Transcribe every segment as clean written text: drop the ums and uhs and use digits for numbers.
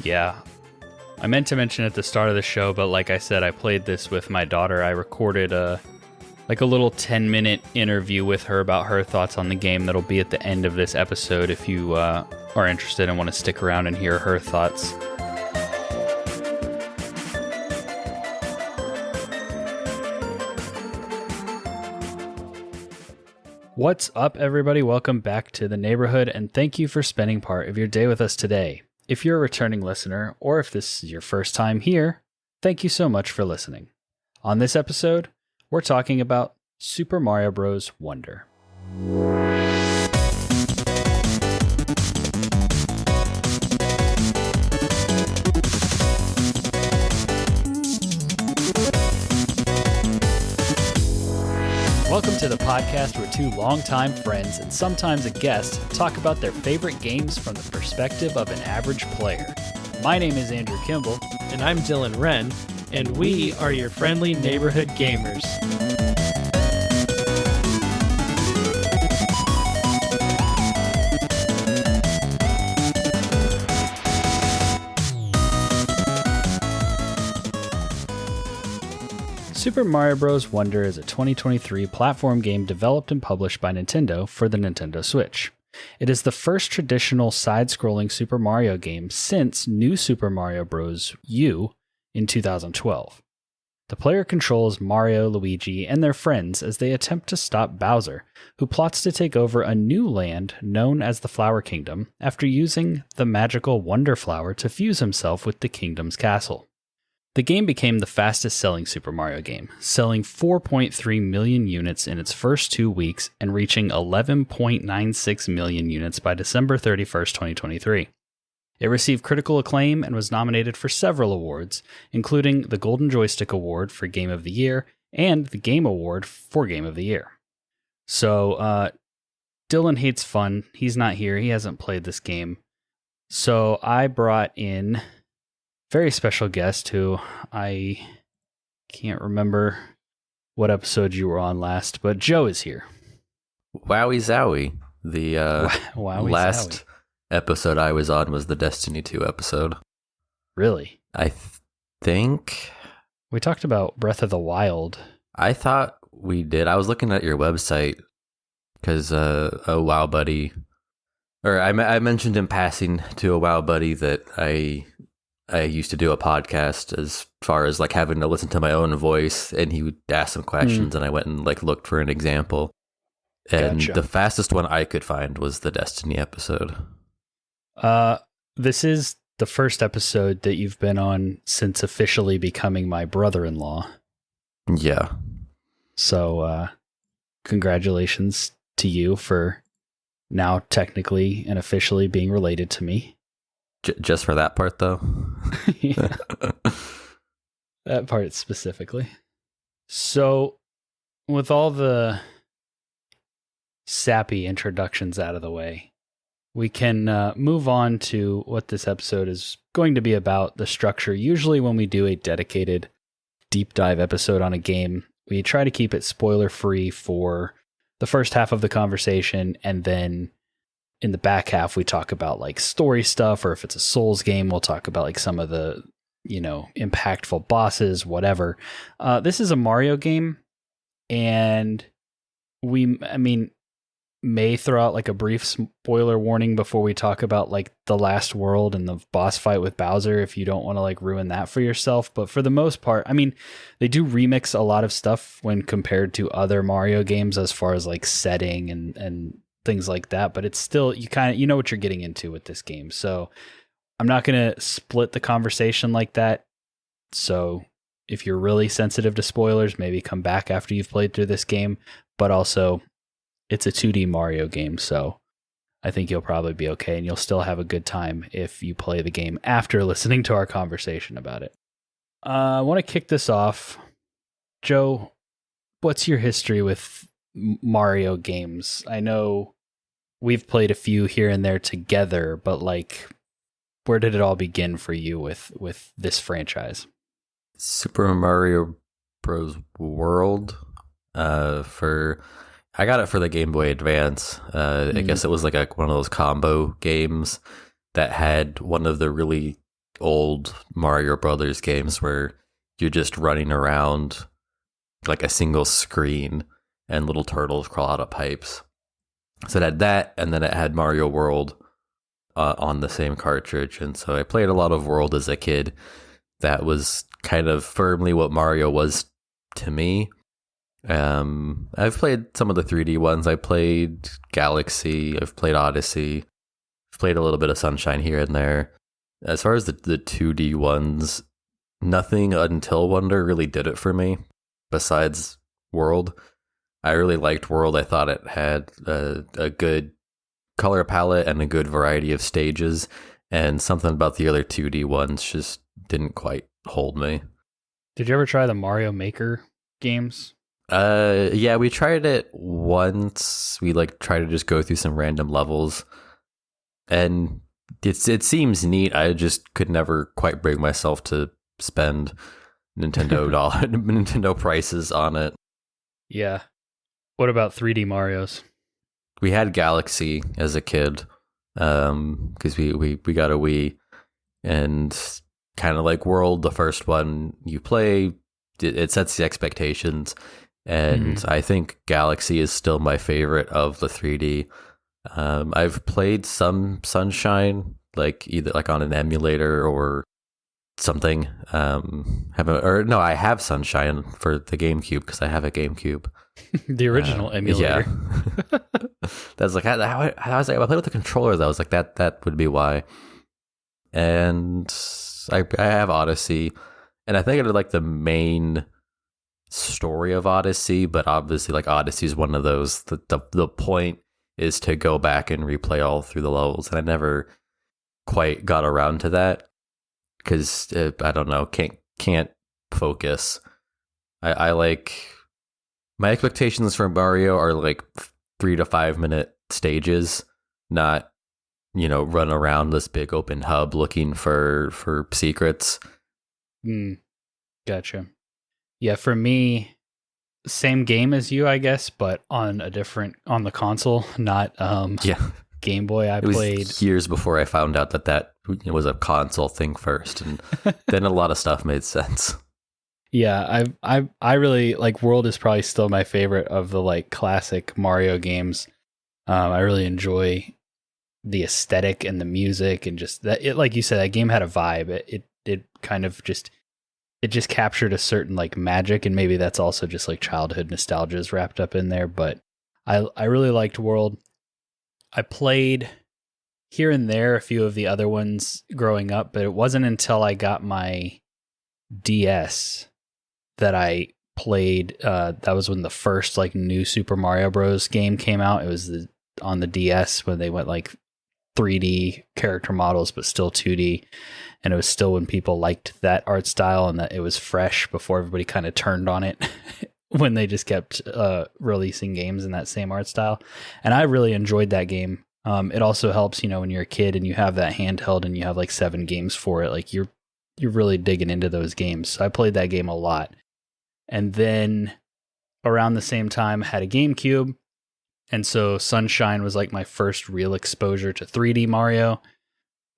Yeah. I meant to mention at the start of the show, but like I said, I played this with my daughter. I recorded a little 10-minute interview with her about her thoughts on the game that'll be at the end of this episode if you are interested and want to stick around and hear her thoughts. What's up, everybody? Welcome back to the neighborhood, and thank you for spending part of your day with us today. If you're a returning listener, or if this is your first time here, thank you so much for listening. On this episode, we're talking about Super Mario Bros. Wonder. Welcome to the podcast where two longtime friends and sometimes a guest talk about their favorite games from the perspective of an average player. My name is Andrew Kimball. And I'm Dylan Wren, and we are your friendly neighborhood gamers. Super Mario Bros. Wonder is a 2023 platform game developed and published by Nintendo for the Nintendo Switch. It is the first traditional side-scrolling Super Mario game since New Super Mario Bros. U in 2012. The player controls Mario, Luigi, and their friends as they attempt to stop Bowser, who plots to take over a new land known as the Flower Kingdom after using the magical Wonder Flower to fuse himself with the kingdom's castle. The game became the fastest-selling Super Mario game, selling 4.3 million units in its first 2 weeks and reaching 11.96 million units by December 31st, 2023. It received critical acclaim and was nominated for several awards, including the Golden Joystick Award for Game of the Year and the Game Award for Game of the Year. So, Dylan hates fun. He's not here. He hasn't played this game. So I brought in very special guest who I can't remember what episode you were on last, but Joe is here. Wowie zowie. The Wowie last zowie. Episode I was on was the Destiny 2 episode. Really? I think We talked about Breath of the Wild. I thought we did. I was looking at your website because a WoW buddy, or I mentioned in passing to a WoW buddy that I used to do a podcast as far as like having to listen to my own voice, and he would ask some questions, and I went and like looked for an example. And Gotcha. The fastest one I could find was the Destiny episode. This is the first episode that you've been on since officially becoming my brother-in-law. Yeah. So, congratulations to you for now technically and officially being related to me. Just for that part, though? Yeah. That part specifically. So, with all the sappy introductions out of the way, we can move on to what this episode is going to be about, the structure. Usually when we do a dedicated deep dive episode on a game, we try to keep it spoiler-free for the first half of the conversation, and then in the back half, we talk about like story stuff, or if it's a Souls game, we'll talk about like some of the, impactful bosses, whatever. This is a Mario game, and we may throw out like a brief spoiler warning before we talk about like the last world and the boss fight with Bowser, if you don't want to like ruin that for yourself. But for the most part, they do remix a lot of stuff when compared to other Mario games as far as like setting and things like that, but it's still, you know what you're getting into with this game. So I'm not going to split the conversation like that. So if you're really sensitive to spoilers, maybe come back after you've played through this game, but also it's a 2D Mario game. So I think you'll probably be okay, and you'll still have a good time if you play the game after listening to our conversation about it. I want to kick this off. Joe, what's your history with Mario games? I know we've played a few here and there together, but like, where did it all begin for you with this franchise? Super Mario Bros. World. I got it for the Game Boy Advance. I guess it was like one of those combo games that had one of the really old Mario Brothers games where you're just running around like a single screen and little turtles crawl out of pipes. So it had that, and then it had Mario World on the same cartridge. And so I played a lot of World as a kid. That was kind of firmly what Mario was to me. I've played some of the 3D ones. I played Galaxy, I've played Odyssey, I've played a little bit of Sunshine here and there. As far as the 2D ones, nothing Until Wonder really did it for me, besides World. I really liked World. I thought it had a good color palette and a good variety of stages, and something about the other 2D ones just didn't quite hold me. Did you ever try the Mario Maker games? Yeah, we tried it once. We tried to just go through some random levels, and it seems neat. I just could never quite bring myself to spend Nintendo prices on it. Yeah. What about 3D Marios? We had Galaxy as a kid, because we got a Wii, and kind of like World, the first one you play, it sets the expectations, and I think Galaxy is still my favorite of the 3D. I've played some Sunshine, either on an emulator or something. I have Sunshine for the GameCube because I have a GameCube. The original emulator. Yeah. That's how I was I played with the controller though. I was like that would be why. And I have Odyssey, and I think I did the main story of Odyssey, but obviously Odyssey is one of those the point is to go back and replay all through the levels, and I never quite got around to that because I don't know, can't focus. I my expectations for Mario are 3 to 5 minute stages, not run around this big open hub looking for secrets. Gotcha. Yeah, for me, same game as you, I guess, but on the console, not Game Boy. I played years before I found out that was a console thing first, and then a lot of stuff made sense. Yeah, I really World is probably still my favorite of the classic Mario games. I really enjoy the aesthetic and the music, and just that it, like you said, that game had a vibe. It kind of just captured a certain magic, and maybe that's also just childhood nostalgia is wrapped up in there. But I really liked World. I played here and there a few of the other ones growing up, but it wasn't until I got my DS that I played. That was when the first new Super Mario Bros. Game came out. It was on the DS when they went 3D character models, but still 2D. And it was still when people liked that art style and that it was fresh before everybody kind of turned on it when they just kept releasing games in that same art style. And I really enjoyed that game. It also helps, when you're a kid and you have that handheld and you have 7 games for it, you're really digging into those games. So I played that game a lot. And then around the same time, I had a GameCube. And so Sunshine was my first real exposure to 3D Mario.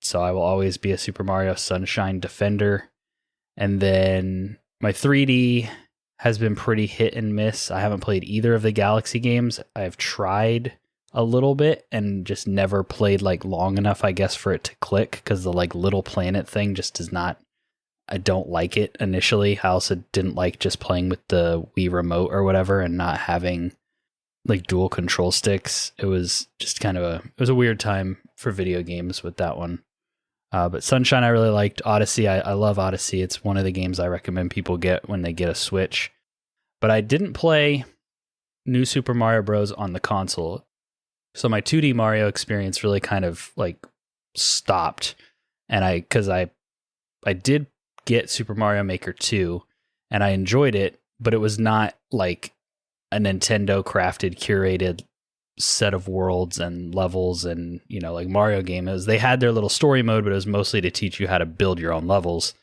So I will always be a Super Mario Sunshine defender. And then my 3D has been pretty hit and miss. I haven't played either of the Galaxy games. I've tried a little bit and just never played long enough, I guess, for it to click, because the little planet thing just does not, I don't like it initially. I also didn't like just playing with the Wii remote or whatever and not having dual control sticks. It was just it was a weird time for video games with that one. But Sunshine I really liked. Odyssey, I love Odyssey. It's one of the games I recommend people get when they get a Switch. But I didn't play New Super Mario Bros. On the console. So my 2D Mario experience really kind of stopped. And because I did get Super Mario Maker 2 and I enjoyed it, but it was not a Nintendo crafted, curated set of worlds and levels and Mario game. They had their little story mode, but it was mostly to teach you how to build your own levels.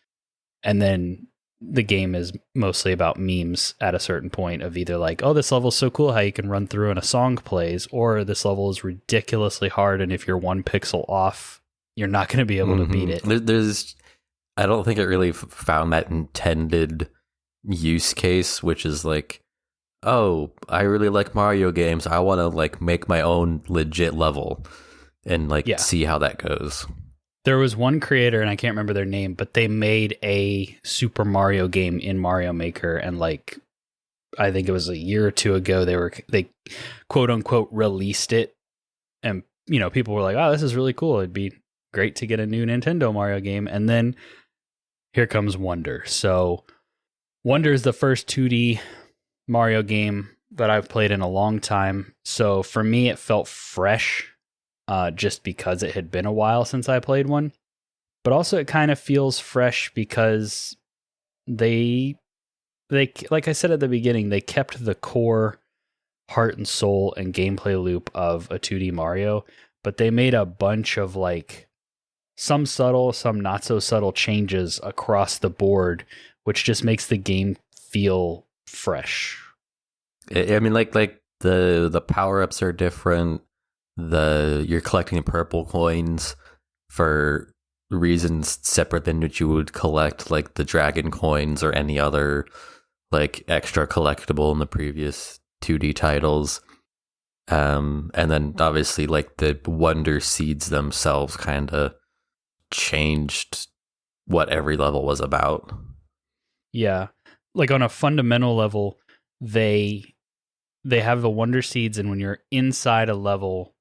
And then the game is mostly about memes at a certain point of either oh, this level's so cool how you can run through and a song plays, or this level is ridiculously hard and if you're 1 pixel off, you're not going to be able to beat it. I don't think it really found that intended use case, which is like, oh, I really like Mario games. I want to like make my own legit level and like see how that goes. There was one creator, and I can't remember their name, but they made a Super Mario game in Mario Maker, and like I think it was a year or two ago they quote unquote released it, and people were like, "Oh, this is really cool. It'd be great to get a new Nintendo Mario game." And then here comes Wonder. So Wonder is the first 2D Mario game that I've played in a long time. So for me, it felt fresh. Just because it had been a while since I played one. But also it kind of feels fresh because they like I said at the beginning, they kept the core heart and soul and gameplay loop of a 2D Mario, but they made a bunch of like some subtle, some not so subtle changes across the board, which just makes the game feel fresh. I mean, like the power-ups are different. You're collecting purple coins for reasons separate than what you would collect like the dragon coins or any other like extra collectible in the previous 2D titles. And then obviously like the wonder seeds themselves kind of changed what every level was about. Yeah. Like on a fundamental level, they have the wonder seeds, and when you're inside a level,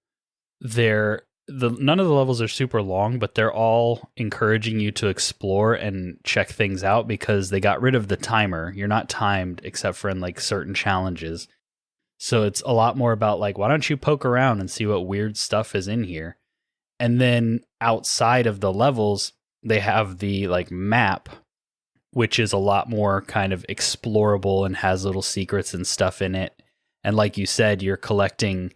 none of the levels are super long, but they're all encouraging you to explore and check things out because they got rid of the timer. You're not timed except for in like certain challenges. So it's a lot more about like, why don't you poke around and see what weird stuff is in here? And then outside of the levels, they have the like map, which is a lot more kind of explorable and has little secrets and stuff in it. And like you said, you're collecting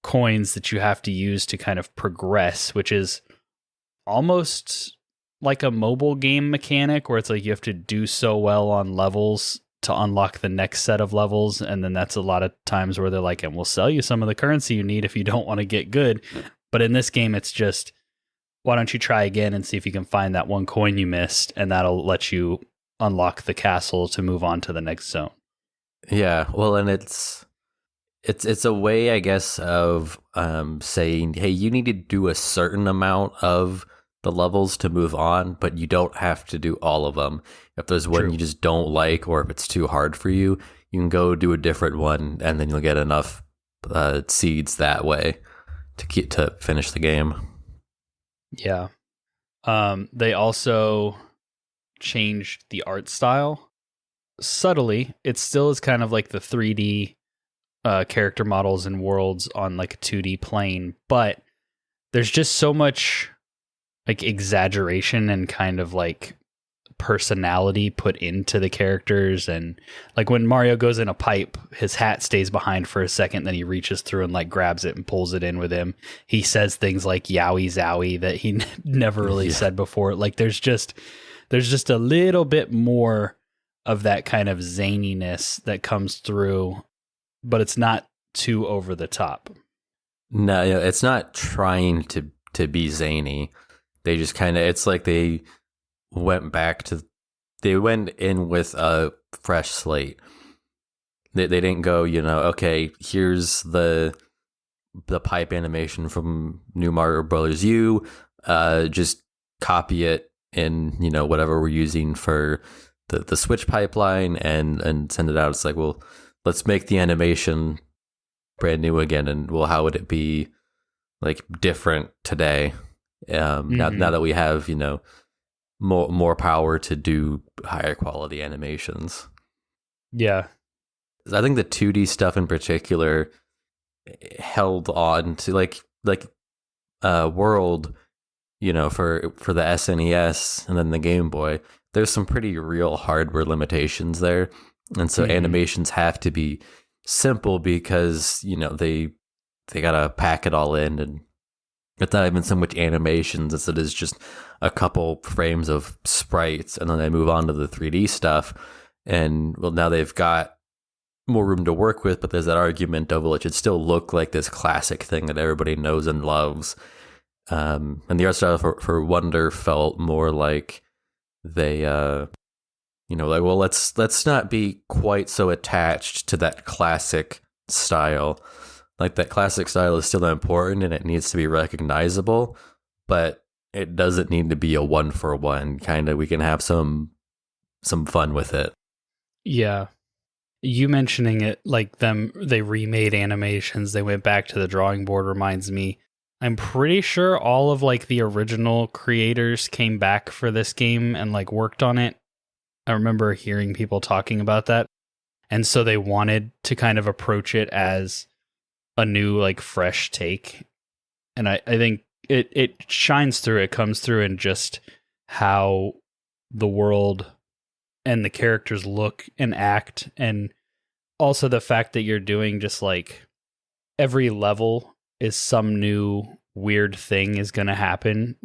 coins that you have to use to kind of progress, which is almost like a mobile game mechanic where it's like you have to do so well on levels to unlock the next set of levels. And then that's a lot of times where they're like, and we'll sell you some of the currency you need if you don't want to get good. But in this game, it's just, why don't you try again and see if you can find that one coin you missed, and that'll let you unlock the castle to move on to the next zone. Yeah, well, and it's a way, I guess, of saying, hey, you need to do a certain amount of the levels to move on, but you don't have to do all of them. If there's one you just don't like, or if it's too hard for you, you can go do a different one, and then you'll get enough seeds that way to finish the game. Yeah. They also changed the art style subtly. It still is kind of like the 3D character models and worlds on like a 2D plane, but there's just so much like exaggeration and kind of like personality put into the characters. And like when Mario goes in a pipe, his hat stays behind for a second, then he reaches through and like grabs it and pulls it in with him. He says things like yowie zowie that he never really said before. Like there's just a little bit more of that kind of zaniness that comes through, but it's not too over the top. No, it's not trying to be zany. They just kind of, it's like they went in with a fresh slate. They didn't go, okay, here's the pipe animation from New Mario Brothers U, just copy it in, whatever we're using for the Switch pipeline and send it out. It's like, well, let's make the animation brand new again, and well, how would it be like different today? Now that we have, more power to do higher quality animations. Yeah. I think the 2D stuff in particular held on to like World, for the SNES and then the Game Boy. There's some pretty real hardware limitations there. And so animations have to be simple because, they gotta pack it all in, and it's not even so much animations as it is just a couple frames of sprites, and then they move on to the 3D stuff. And well, now they've got more room to work with, but there's that argument of, well, it should still look like this classic thing that everybody knows and loves. And the art style for Wonder felt more like they like, well, let's not be quite so attached to that classic style. Like, that classic style is still important and it needs to be recognizable, but it doesn't need to be a one for one. Kind of, we can have some fun with it. Yeah. You mentioning it, like they remade animations, they went back to the drawing board, reminds me. I'm pretty sure all of like the original creators came back for this game and like worked on it. I remember hearing people talking about that. And so they wanted to kind of approach it as a new, like, fresh take. And I think it shines through, it comes through in just how the world and the characters look and act, and also the fact that you're doing just like every level is some new weird thing is going to happen.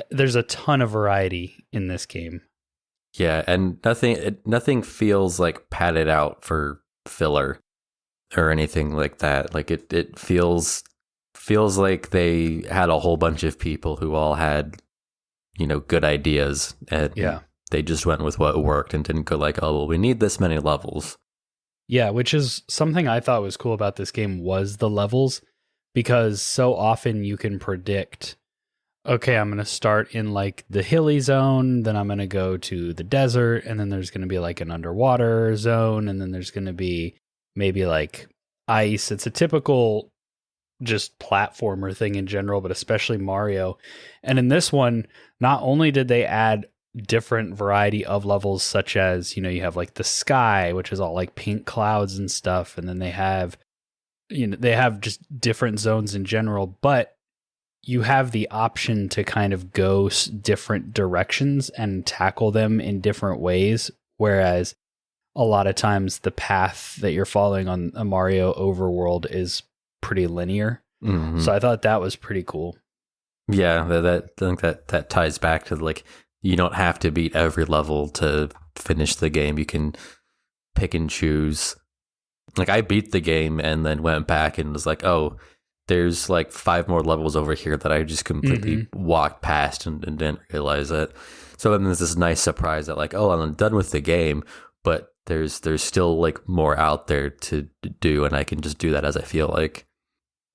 There's a ton of variety in this game. Yeah, and nothing feels like padded out for filler or anything like that. Like, it feels like they had a whole bunch of people who all had, good ideas, and they just went with what worked and didn't go like, oh, well, we need this many levels. Yeah, which is something I thought was cool about this game was the levels, because so often you can predict, okay, I'm going to start in like the hilly zone, then I'm going to go to the desert, and then there's going to be like an underwater zone, and then there's going to be maybe like ice. It's a typical just platformer thing in general, but especially Mario. And in this one, not only did they add different variety of levels, such as, you have like the sky, which is all like pink clouds and stuff, and then they have just different zones in general, but you have the option to kind of go different directions and tackle them in different ways, whereas a lot of times the path that you're following on a Mario overworld is pretty linear. Mm-hmm. So I thought that was pretty cool. Yeah, I think that ties back to, like, you don't have to beat every level to finish the game. You can pick and choose. Like, I beat the game and then went back and was like, oh, there's like 5 more levels over here that I just completely walked past and didn't realize it. So then there's this nice surprise that, like, oh, I'm done with the game, but there's still like more out there to do, and I can just do that as I feel like.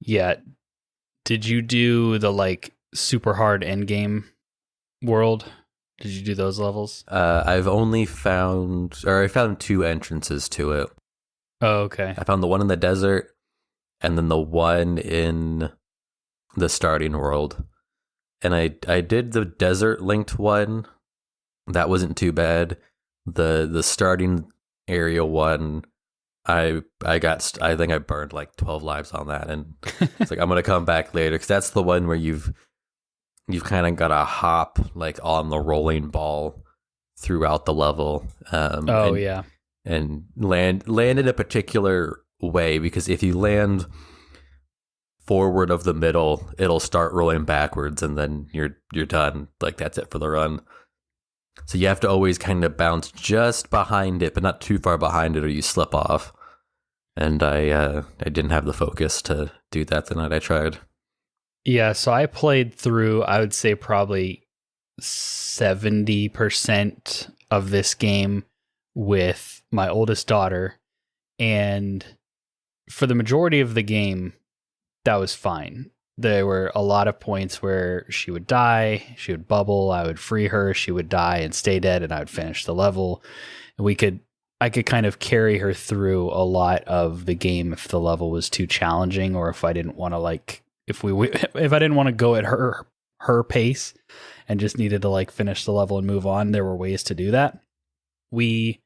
Yeah. Did you do the like super hard end game world? Did you do those levels? I found 2 entrances to it. Oh, okay. I found the one in the desert and then the one in the starting world. And I did the desert linked one. That wasn't too bad. The starting area one, I think I burned like 12 lives on that, and it's like, I'm gonna come back later, because that's the one where you've kind of got to hop like on the rolling ball throughout the level. And land in a particular way, because if you land forward of the middle, it'll start rolling backwards, and then you're done. Like, that's it for the run. So you have to always kind of bounce just behind it, but not too far behind it, or you slip off. And I didn't have the focus to do that the night I tried. Yeah, so I played through, I would say probably 70% of this game with my oldest daughter, and for the majority of the game, that was fine. There were a lot of points where she would die, she would bubble, I would free her, she would die and stay dead, and I would finish the level. And I could kind of carry her through a lot of the game if the level was too challenging, or if I didn't want to if I didn't want to go at her pace and just needed to like finish the level and move on. There were ways to do that. We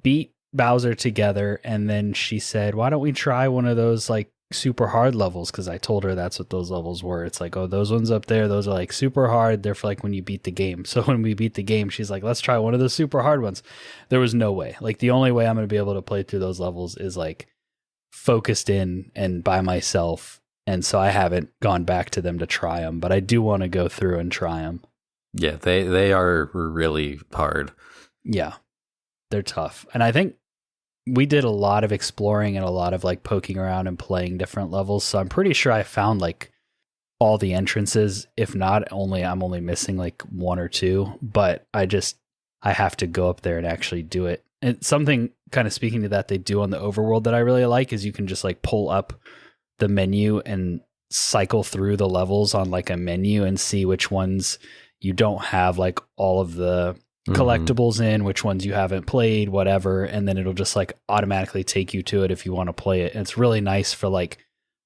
beat Bowser together, and then she said, why don't we try one of those like super hard levels? Because I told her that's what those levels were. It's like, oh, those ones up there, those are like super hard. They're for like when you beat the game. So when we beat the game, she's like, let's try one of the super hard ones. There was no way. Like, the only way I'm going to be able to play through those levels is like focused in and by myself. And so I haven't gone back to them to try them, but I do want to go through and try them. Yeah, they are really hard. Yeah, they're tough. And I think we did a lot of exploring and a lot of like poking around and playing different levels. So I'm pretty sure I found like all the entrances. If not, I'm only missing like one or two, but I have to go up there and actually do it. And something kind of speaking to that they do on the overworld that I really like is you can just like pull up the menu and cycle through the levels on like a menu and see which ones you don't have like all of the collectibles in, which ones you haven't played, whatever, and then it'll just like automatically take you to it if you want to play it. And it's really nice for like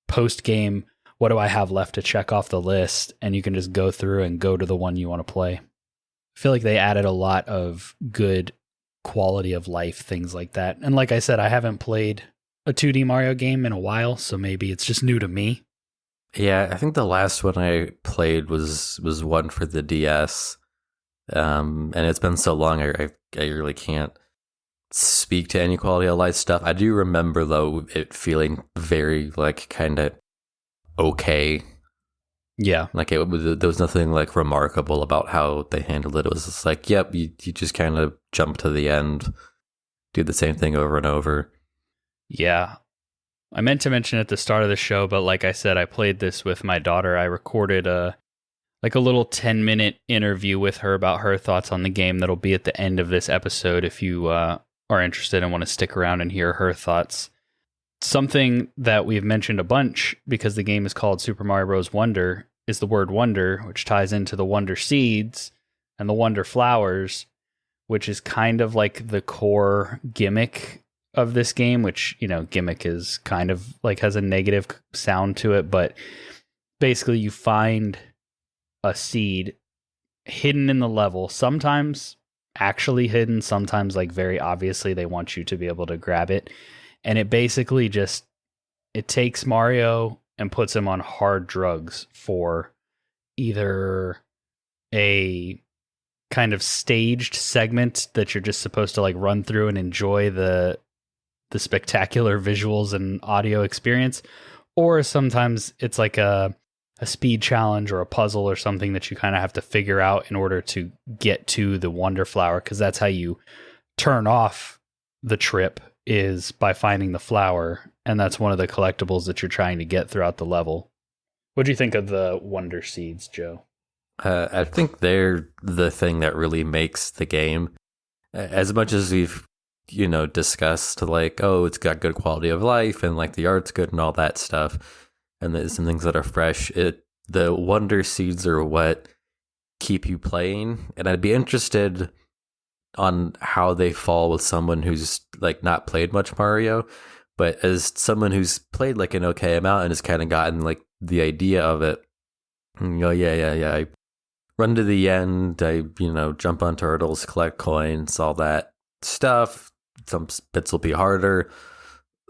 post game, what do I have left to check off the list, and you can just go through and go to the one you want to play. I feel like they added a lot of good quality of life things like that. And like I said, I haven't played a 2D Mario game in a while, so maybe it's just new to me. Yeah, I think the last one I played was one for the DS. And it's been so long, I really can't speak to any quality of life stuff. I do remember, though, it feeling very, like, kind of okay. Yeah. Like, there was nothing, like, remarkable about how they handled it. It was just like, yep, you just kind of jump to the end, do the same thing over and over. Yeah. I meant to mention at the start of the show, but like I said, I played this with my daughter. I recorded a little 10-minute interview with her about her thoughts on the game that'll be at the end of this episode if you are interested and want to stick around and hear her thoughts. Something that we've mentioned a bunch because the game is called Super Mario Bros. Wonder is the word wonder, which ties into the wonder seeds and the wonder flowers, which is kind of like the core gimmick of this game, which, you know, gimmick is kind of like has a negative sound to it, but basically you find a seed hidden in the level, sometimes actually hidden, sometimes like very obviously they want you to be able to grab it, and it basically just it takes Mario and puts him on hard drugs for either a kind of staged segment that you're just supposed to like run through and enjoy the spectacular visuals and audio experience, or sometimes it's like a speed challenge or a puzzle or something that you kind of have to figure out in order to get to the Wonder Flower, because that's how you turn off the trip, is by finding the flower, and that's one of the collectibles that you're trying to get throughout the level. What do you think of the Wonder Seeds, Joe? I think they're the thing that really makes the game. As much as we've discussed like, oh, it's got good quality of life and like the art's good and all that stuff, and there's some things that are fresh, the wonder seeds are what keep you playing. And I'd be interested on how they fall with someone who's like not played much Mario, but as someone who's played like an okay amount and has kind of gotten like the idea of it, I run to the end, I jump on turtles, collect coins, all that stuff. Some bits will be harder.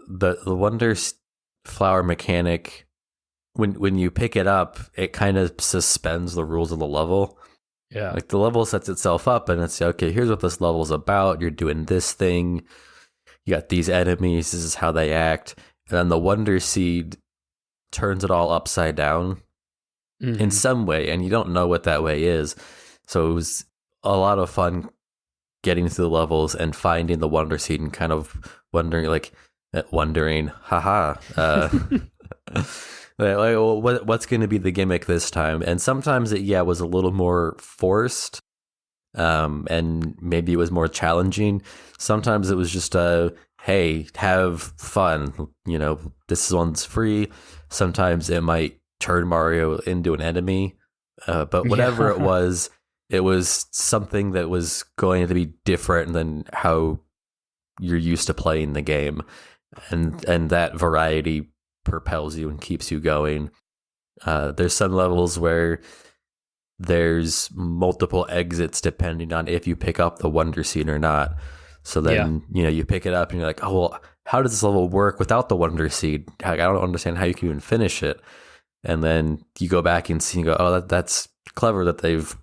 The wonder flower mechanic, when you pick it up, it kind of suspends the rules of the level. Yeah, like the level sets itself up, and it's okay. Here's what this level's about. You're doing this thing. You got these enemies. This is how they act. And then the wonder seed turns it all upside down in some way, and you don't know what that way is. So it was a lot of fun getting through the levels and finding the wonder seed and kind of wondering, haha, what's going to be the gimmick this time? And sometimes it was a little more forced, and maybe it was more challenging. Sometimes it was just hey, have fun. This one's free. Sometimes it might turn Mario into an enemy, but whatever it was something that was going to be different than how you're used to playing the game. And that variety propels you and keeps you going. There's some levels where there's multiple exits depending on if you pick up the wonder seed or not. So then, you pick it up and you're like, oh, well, how does this level work without the wonder seed? I don't understand how you can even finish it. And then you go back and see and go, oh, that's clever that they've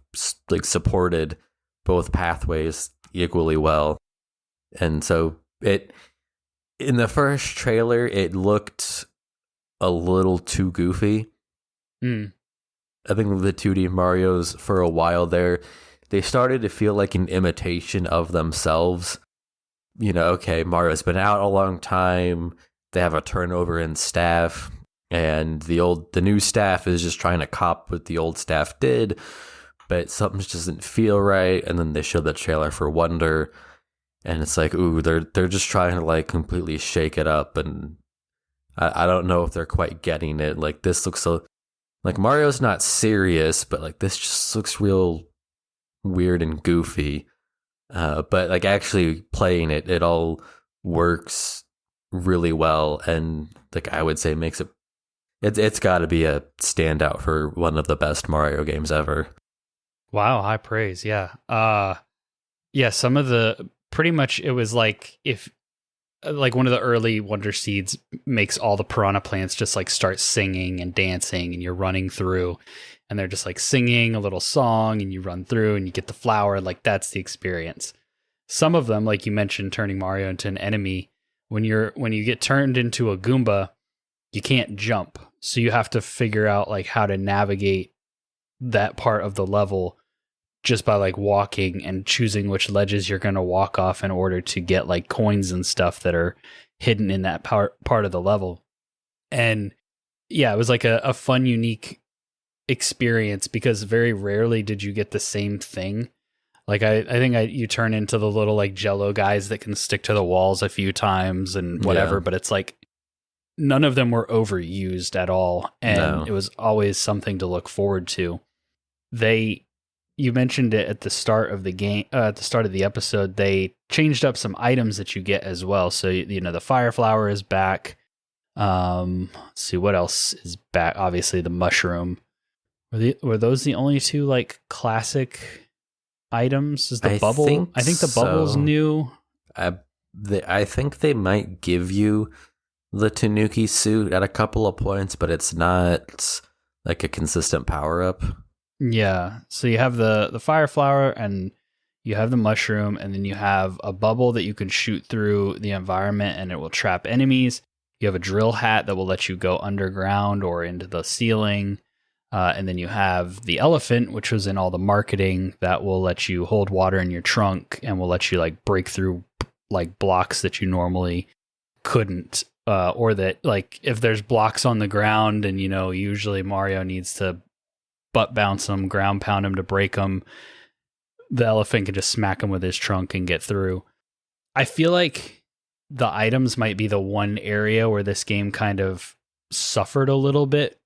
like supported both pathways equally well. And so in the first trailer, it looked a little too goofy. I think the 2D Marios for a while there, they started to feel like an imitation of themselves. Okay, Mario's been out a long time. They have a turnover in staff. and the new staff is just trying to cop what the old staff did, but something just doesn't feel right. And then they show the trailer for Wonder, and it's like, ooh, they're just trying to like completely shake it up, and I don't know if they're quite getting it. Like, this looks so like Mario's not serious, but like this just looks real weird and goofy. But like actually playing it, it all works really well, and like I would say makes it's got to be a standout for one of the best Mario games ever. Wow, high praise. Yeah. Yeah, some of the pretty much it was like if like one of the early Wonder Seeds makes all the piranha plants just like start singing and dancing, and you're running through and they're just like singing a little song, and you run through and you get the flower. Like, that's the experience. Some of them, like you mentioned, turning Mario into an enemy, when you get turned into a Goomba, you can't jump. So you have to figure out like how to navigate that part of the level just by like walking and choosing which ledges you're going to walk off in order to get like coins and stuff that are hidden in that part of the level. And yeah, it was like a fun, unique experience, because very rarely did you get the same thing. Like I think you turn into the little like Jello guys that can stick to the walls a few times and whatever, but it's like none of them were overused at all, and it was always something to look forward to. You mentioned it at the start of the game, at the start of the episode, they changed up some items that you get as well. So, you know, the fire flower is back. Let's see what else is back. Obviously the mushroom. Were those the only two like classic items? Is the bubble? I think the bubble's new. I think they might give you the Tanuki suit at a couple of points, but it's not like a consistent power up. Yeah, so you have the fire flower, and you have the mushroom, and then you have a bubble that you can shoot through the environment and it will trap enemies. You have a drill hat that will let you go underground or into the ceiling. And then you have the elephant, which was in all the marketing, that will let you hold water in your trunk and will let you like break through like blocks that you normally couldn't. Or that like if there's blocks on the ground and, you know, usually Mario needs to butt bounce them, ground pound them to break them, the elephant can just smack him with his trunk and get through. I feel like the items might be the one area where this game kind of suffered a little bit,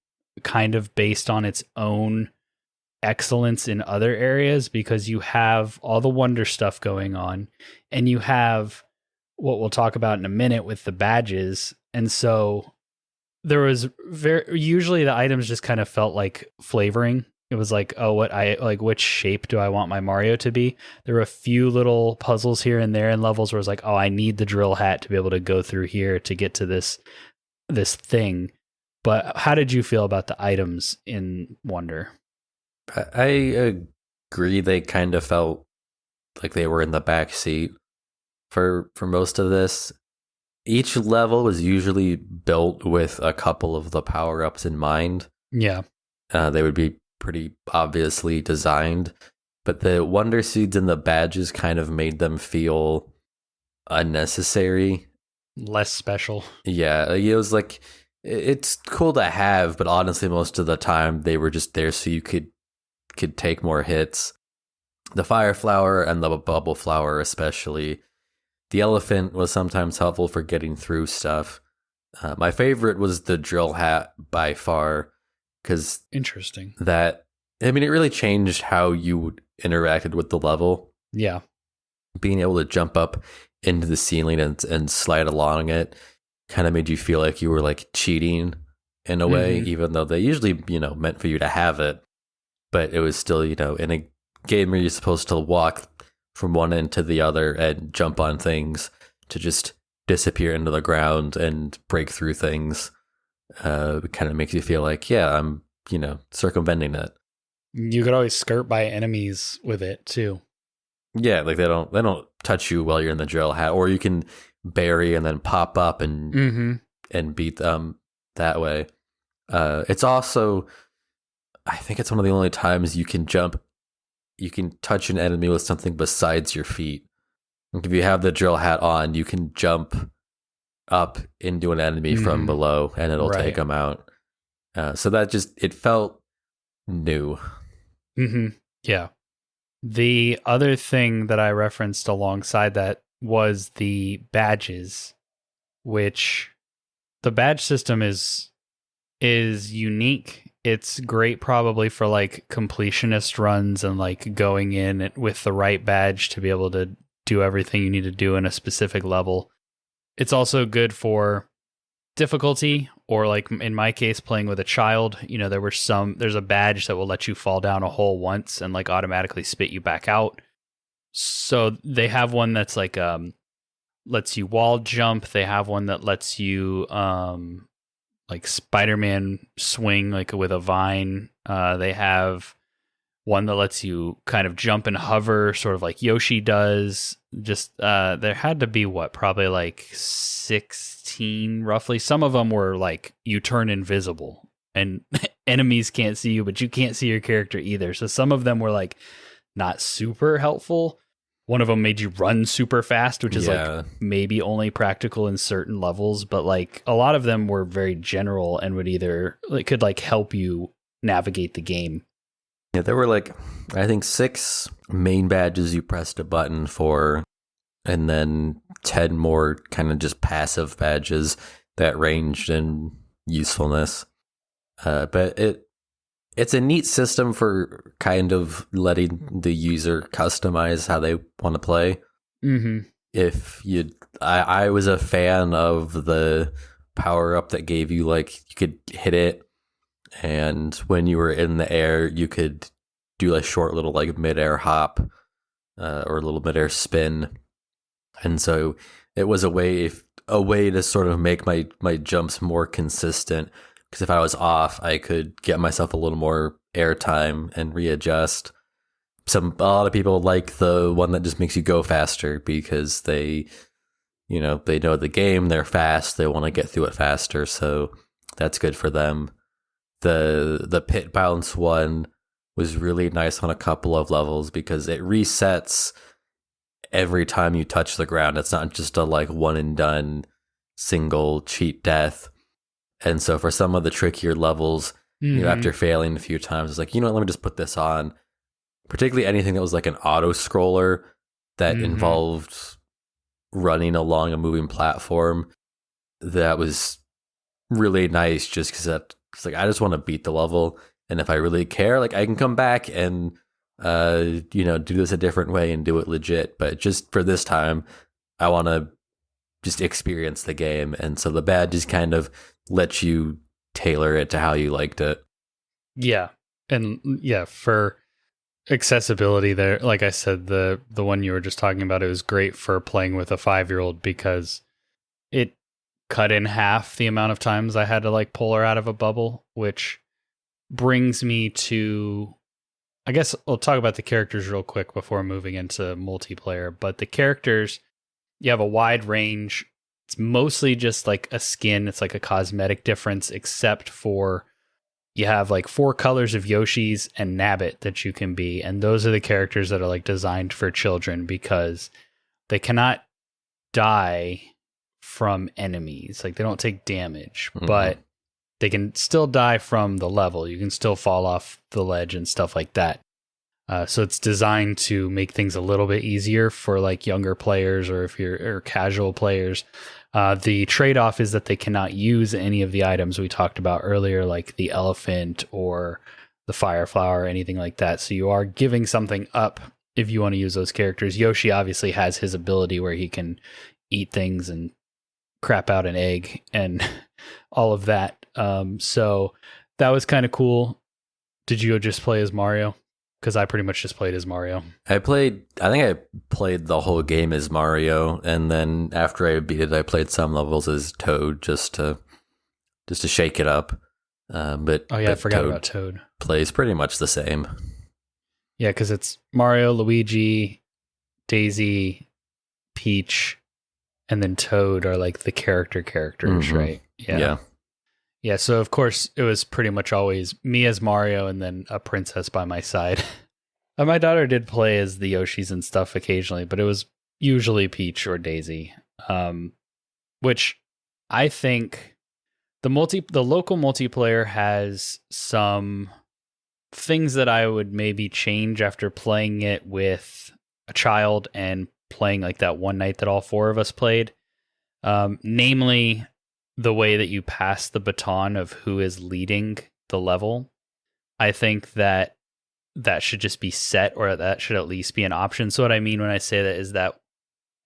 kind of based on its own excellence in other areas, because you have all the Wonder stuff going on, and you have what we'll talk about in a minute with the badges. And so there was usually the items just kind of felt like flavoring. It was like, oh, which shape do I want my Mario to be? There were a few little puzzles here and there in levels where it's like, oh, I need the drill hat to be able to go through here to get to this thing. But how did you feel about the items in Wonder? I agree. They kind of felt like they were in the back seat for most of this. Each level was usually built with a couple of the power-ups in mind. Yeah. They would be pretty obviously designed, but the Wonder Seeds and the badges kind of made them feel unnecessary. Less special. Yeah, it was like, it's cool to have, but honestly, most of the time they were just there so you could take more hits. The fire flower and the bubble flower especially. The elephant was sometimes helpful for getting through stuff. My favorite was the drill hat by far, because interesting. It really changed how you interacted with the level. Yeah. Being able to jump up into the ceiling and slide along it kind of made you feel like you were like cheating in a way, even though they usually, you know, meant for you to have it. But it was still, you know, in a game where you're supposed to walk from one end to the other and jump on things, to just disappear into the ground and break through things. It kind of makes you feel like, yeah, I'm, you know, circumventing it. You could always skirt by enemies with it too. Yeah, like they don't touch you while you're in the drill hat, or you can bury and then pop up and beat them that way. It's also, I think it's one of the only times you can touch an enemy with something besides your feet. Like if you have the drill hat on, you can jump up into an enemy from below and it'll take them out. So that it felt new. Mm-hmm. Yeah. The other thing that I referenced alongside that was the badges, which the badge system is unique. It's great probably for like completionist runs and like going in with the right badge to be able to do everything you need to do in a specific level. It's also good for difficulty, or like in my case, playing with a child. You know, there's a badge that will let you fall down a hole once and like automatically spit you back out. So they have one that's like lets you wall jump. They have one that lets you like Spider-Man swing like with a vine. They have one that lets you kind of jump and hover, sort of like Yoshi does. Just there had to be probably like 16 roughly. Some of them were like you turn invisible and enemies can't see you, but you can't see your character either. So some of them were like not super helpful. One of them made you run super fast, which is like maybe only practical in certain levels, but like a lot of them were very general and could like help you navigate the game. Yeah, there were like, I think 6 main badges you pressed a button for, and then 10 more kind of just passive badges that ranged in usefulness. But it's a neat system for kind of letting the user customize how they want to play. Mm-hmm. I was a fan of the power up that gave you like you could hit it, and when you were in the air, you could do a short little like mid-air hop or a little mid-air spin, and so it was a way to sort of make my jumps more consistent. Because if I was off, I could get myself a little more airtime and readjust. A lot of people like the one that just makes you go faster because they know the game, they're fast, they want to get through it faster, so that's good for them. The pit bounce one was really nice on a couple of levels because it resets every time you touch the ground. It's not just a like one and done single cheat death. And so for some of the trickier levels, after failing a few times, it's like, let me just put this on. Particularly anything that was like an auto scroller that involved running along a moving platform. That was really nice just because it's like, I just want to beat the level. And if I really care, like I can come back and, do this a different way and do it legit. But just for this time, I want to just experience the game. And so the badges kind of let you tailor it to how you liked it. Yeah. And yeah, for accessibility there, like I said, the one you were just talking about, it was great for playing with a 5-year-old because it cut in half the amount of times I had to like pull her out of a bubble, which brings me to, I guess I'll talk about the characters real quick before moving into multiplayer. But the characters, you have a wide range. It's mostly just like a skin. It's like a cosmetic difference, except for you have like 4 colors of Yoshis and Nabbit that you can be. And those are the characters that are like designed for children because they cannot die from enemies. Like they don't take damage, but they can still die from the level. You can still fall off the ledge and stuff like that. So it's designed to make things a little bit easier for like younger players or if you're casual players. The trade-off is that they cannot use any of the items we talked about earlier, like the elephant or the fire flower or anything like that. So you are giving something up if you want to use those characters. Yoshi obviously has his ability where he can eat things and crap out an egg and all of that. So that was kind of cool. Did you just play as Mario? Because I pretty much just played as Mario. I think I played the whole game as Mario, and then after I beat it, I played some levels as Toad just to shake it up. I forgot about Toad. Plays pretty much the same. Yeah, because it's Mario, Luigi, Daisy, Peach, and then Toad are like the characters, right? Yeah. Yeah, so of course it was pretty much always me as Mario and then a princess by my side. And my daughter did play as the Yoshis and stuff occasionally, but it was usually Peach or Daisy. Which I think The local multiplayer has some things that I would maybe change after playing it with a child and playing like that one night that all four of us played. Namely, the way that you pass the baton of who is leading the level. I think that should just be set, or that should at least be an option. So what I mean when I say that is that,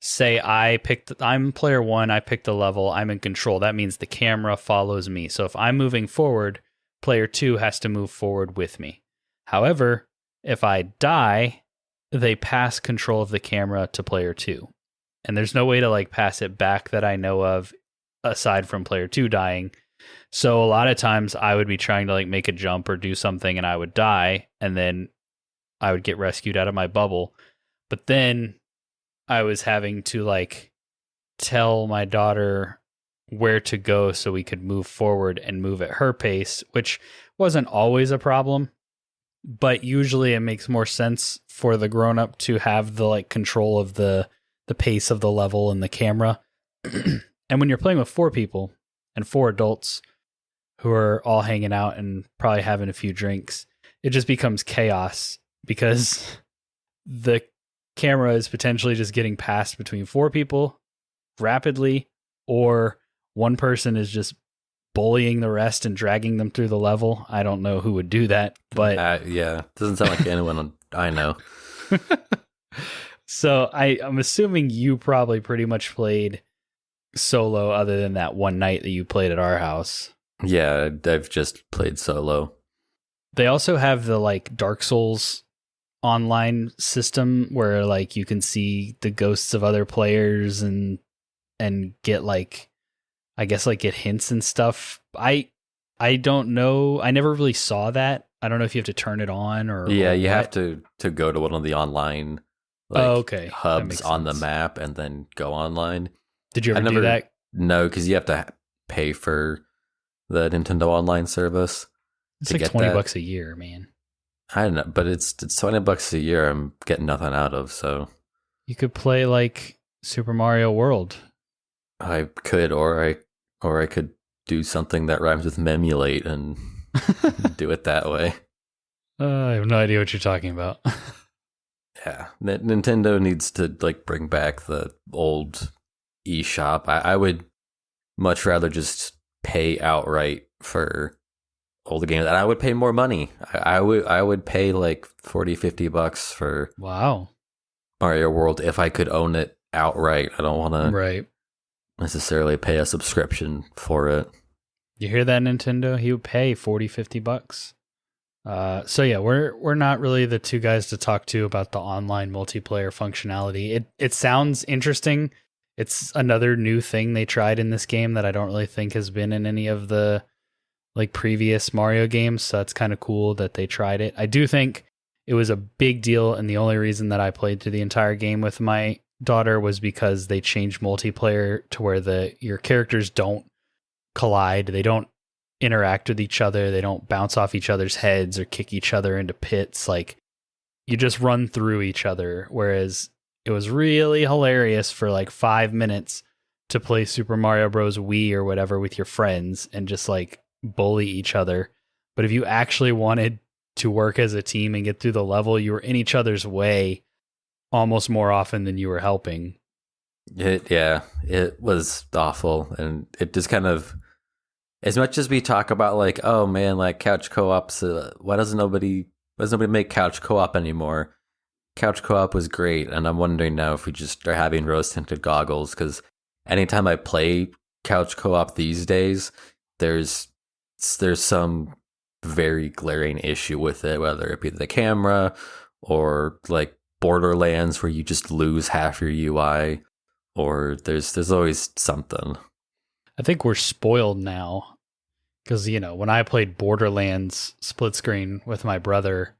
say I'm player one, I picked the level, I'm in control. That means the camera follows me. So if I'm moving forward, player two has to move forward with me. However, if I die, they pass control of the camera to player two. And there's no way to like pass it back that I know of aside from player two dying. So a lot of times I would be trying to like make a jump or do something and I would die, and then I would get rescued out of my bubble. But then I was having to like tell my daughter where to go so we could move forward and move at her pace, which wasn't always a problem, but usually it makes more sense for the grown-up to have the like control of the pace of the level and the camera. And when you're playing with four people and four adults who are all hanging out and probably having a few drinks, it just becomes chaos because the camera is potentially just getting passed between four people rapidly, or one person is just bullying the rest and dragging them through the level. I don't know who would do that, but yeah, doesn't sound like anyone I know. So I'm assuming you probably pretty much played solo other than that one night that you played at our house. Yeah, I've just played solo. They also have the like Dark Souls online system where like you can see the ghosts of other players and get like, I guess like get hints and stuff. I don't know. I never really saw that. I don't know if you have to turn it on or you what. have to go to one of the online hubs on the sense. map and then go online. Did you ever do that? No, because you have to pay for the Nintendo Online service. It's like $20 a year, man. I don't know, but it's $20 a year. I'm getting nothing out of, so you could play like Super Mario World. I could, or I could do something that rhymes with memulate and do it that way. I have no idea what you're talking about. Yeah, Nintendo needs to like bring back the old eShop. I would much rather just pay outright for older games, and I would pay more money. I would pay like $40-$50 for Mario World if I could own it outright. I don't want to necessarily pay a subscription for it. You hear that, Nintendo? He would pay $40-$50. So yeah, we're not really the two guys to talk to about the online multiplayer functionality. It sounds interesting. It's another new thing they tried in this game that I don't really think has been in any of the like previous Mario games. So it's kind of cool that they tried it. I do think it was a big deal, and the only reason that I played through the entire game with my daughter was because they changed multiplayer to where your characters don't collide. They don't interact with each other. They don't bounce off each other's heads or kick each other into pits. Like, you just run through each other. Whereas it was really hilarious for like 5 minutes to play Super Mario Bros. Wii or whatever with your friends and just like bully each other. But if you actually wanted to work as a team and get through the level, you were in each other's way almost more often than you were helping. It was awful. And it just kind of, as much as we talk about like, oh man, like couch co-ops, why doesn't nobody make couch co-op anymore? Couch co-op was great, and I'm wondering now if we just are having rose-tinted goggles, because anytime I play couch co-op these days, there's some very glaring issue with it, whether it be the camera or like Borderlands where you just lose half your UI, or there's always something. I think we're spoiled now because, you know, when I played Borderlands split screen with my brother,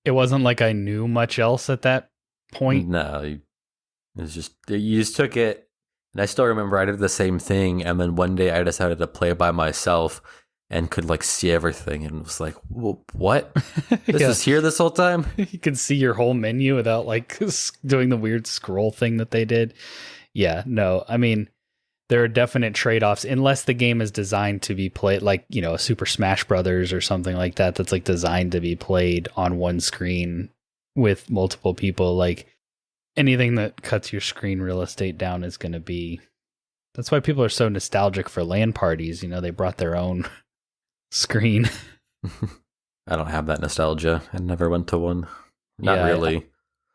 it wasn't like I knew much else at that point. No, you just took it. And I still remember I did the same thing. And then one day I decided to play by myself and could like see everything. And was like, well, what? This is here this whole time? You can see your whole menu without like doing the weird scroll thing that they did. Yeah, no, I mean, there are definite trade-offs unless the game is designed to be played like, you know, a Super Smash Brothers or something like that that's like designed to be played on one screen with multiple people. Like anything that cuts your screen real estate down is going to be... That's why people are so nostalgic for LAN parties. You know, they brought their own screen. I don't have that nostalgia. I never went to one. Not really.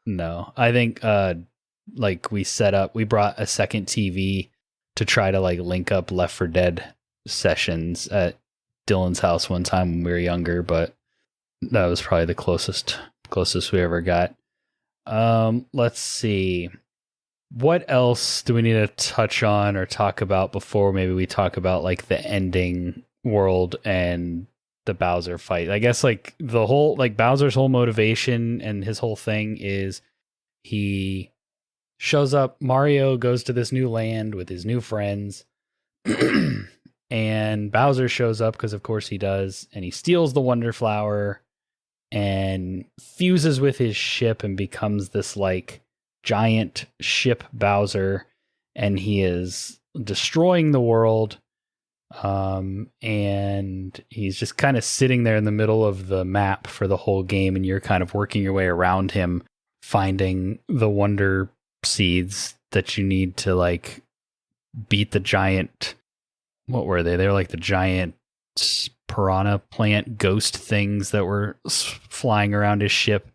No. I think like we brought a second TV to try to like link up Left 4 Dead sessions at Dylan's house one time when we were younger, but that was probably the closest we ever got. Let's see. What else do we need to touch on or talk about before maybe we talk about like the ending world and the Bowser fight? I guess like the whole, like Bowser's whole motivation and his whole thing is he shows up, Mario goes to this new land with his new friends, and Bowser shows up because of course he does, and he steals the Wonder Flower and fuses with his ship and becomes this like giant ship Bowser, and he is destroying the world, and he's just kind of sitting there in the middle of the map for the whole game, and you're kind of working your way around him, finding the wonder seeds that you need to like beat the giant, what were they? They were like the giant piranha plant ghost things that were flying around his ship.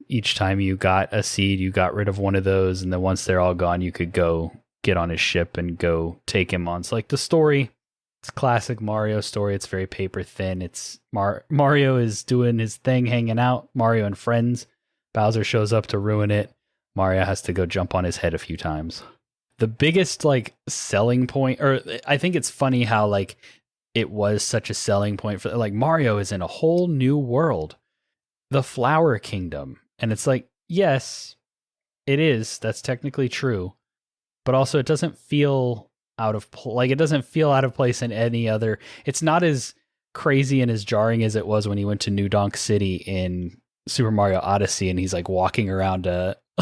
Each time you got a seed, you got rid of one of those, and then once they're all gone, you could go get on his ship and go take him on. So like the story, it's a classic Mario story. It's very paper thin. It's Mario is doing his thing, hanging out, Mario and friends. Bowser shows up to ruin it. Mario has to go jump on his head a few times. The biggest like selling point, or I think it's funny how like it was such a selling point for like Mario is in a whole new world, the Flower Kingdom. And it's like, yes, it is. That's technically true. But also it doesn't feel it doesn't feel out of place in any other. It's not as crazy and as jarring as it was when he went to New Donk City in Super Mario Odyssey, and he's like walking around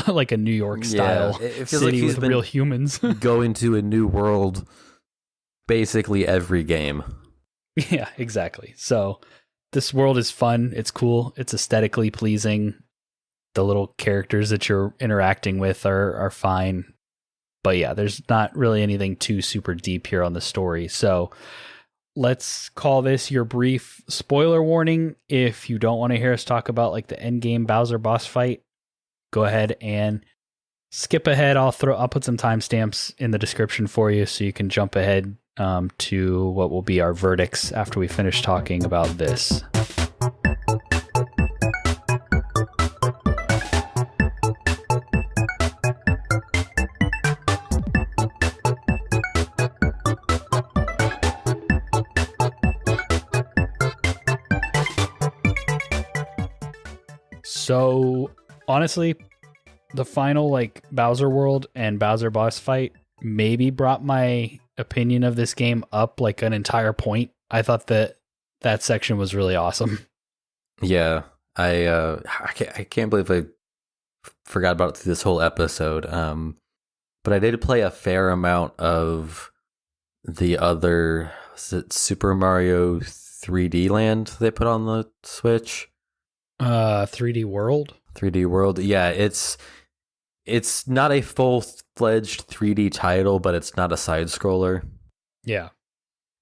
like a New York style city with real humans. Going to a new world basically every game. Yeah, exactly. So this world is fun. It's cool. It's aesthetically pleasing. The little characters that you're interacting with are fine. But yeah, there's not really anything too super deep here on the story. So let's call this your brief spoiler warning. If you don't want to hear us talk about like the end game Bowser boss fight, go ahead and skip ahead. I'll put some timestamps in the description for you so you can jump ahead to what will be our verdicts after we finish talking about this. So honestly, the final like Bowser world and Bowser boss fight maybe brought my opinion of this game up like an entire point. I thought that section was really awesome. Yeah, I can't believe I forgot about this whole episode. But I did play a fair amount of the other, was it Super Mario 3D Land they put on the Switch? 3D World? 3D World. Yeah, it's not a full-fledged 3D title, but it's not a side-scroller. Yeah.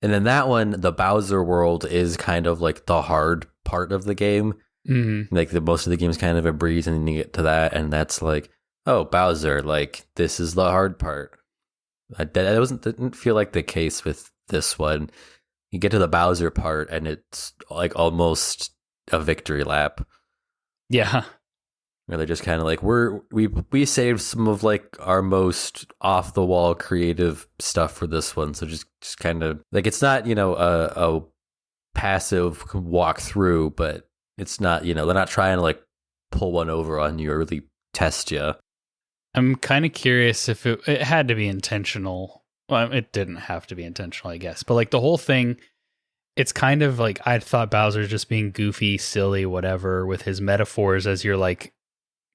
And in that one, the Bowser world is kind of like the hard part of the game. Mm-hmm. Like most of the game is kind of a breeze, and then you get to that, and that's like, oh, Bowser, like this is the hard part. That didn't feel like the case with this one. You get to the Bowser part, and it's like almost a victory lap. Yeah. Where they're just kind of like, we saved some of like our most off the wall creative stuff for this one, so just kind of like, it's not, you know, a passive walk through, but it's not, you know, they're not trying to like pull one over on you or really test you. I'm kind of curious if it had to be intentional. Well, it didn't have to be intentional, I guess, but like the whole thing, it's kind of like, I thought Bowser's just being goofy, silly, whatever, with his metaphors as you're like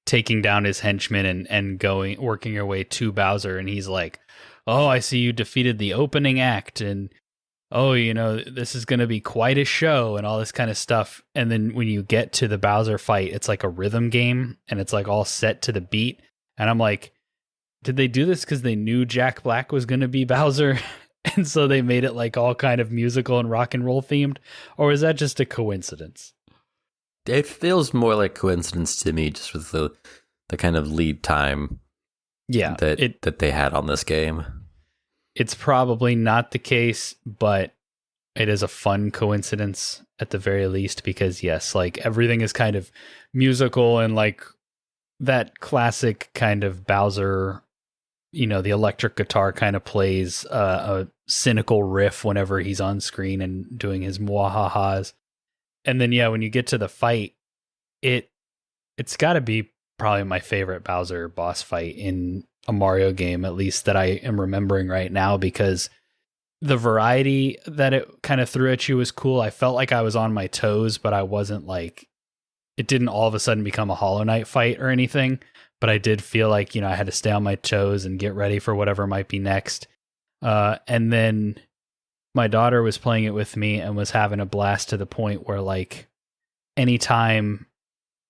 taking down his henchmen and working your way to Bowser. And he's like, oh, I see you defeated the opening act, and oh, this is going to be quite a show and all this kind of stuff. And then when you get to the Bowser fight, it's like a rhythm game and it's like all set to the beat. And I'm like, did they do this because they knew Jack Black was going to be Bowser? And so they made it like all kind of musical and rock and roll themed? Or is that just a coincidence? It feels more like coincidence to me, just with the kind of lead time that they had on this game. It's probably not the case, but it is a fun coincidence at the very least, because yes, like everything is kind of musical and like that classic kind of Bowser, the electric guitar kind of plays a cynical riff whenever he's on screen and doing his mwahahas. And then, when you get to the fight, it's got to be probably my favorite Bowser boss fight in a Mario game, at least that I am remembering right now, because the variety that it kind of threw at you was cool. I felt like I was on my toes, but I wasn't like, it didn't all of a sudden become a Hollow Knight fight or anything, but I did feel like, I had to stay on my toes and get ready for whatever might be next. And then my daughter was playing it with me and was having a blast to the point where like anytime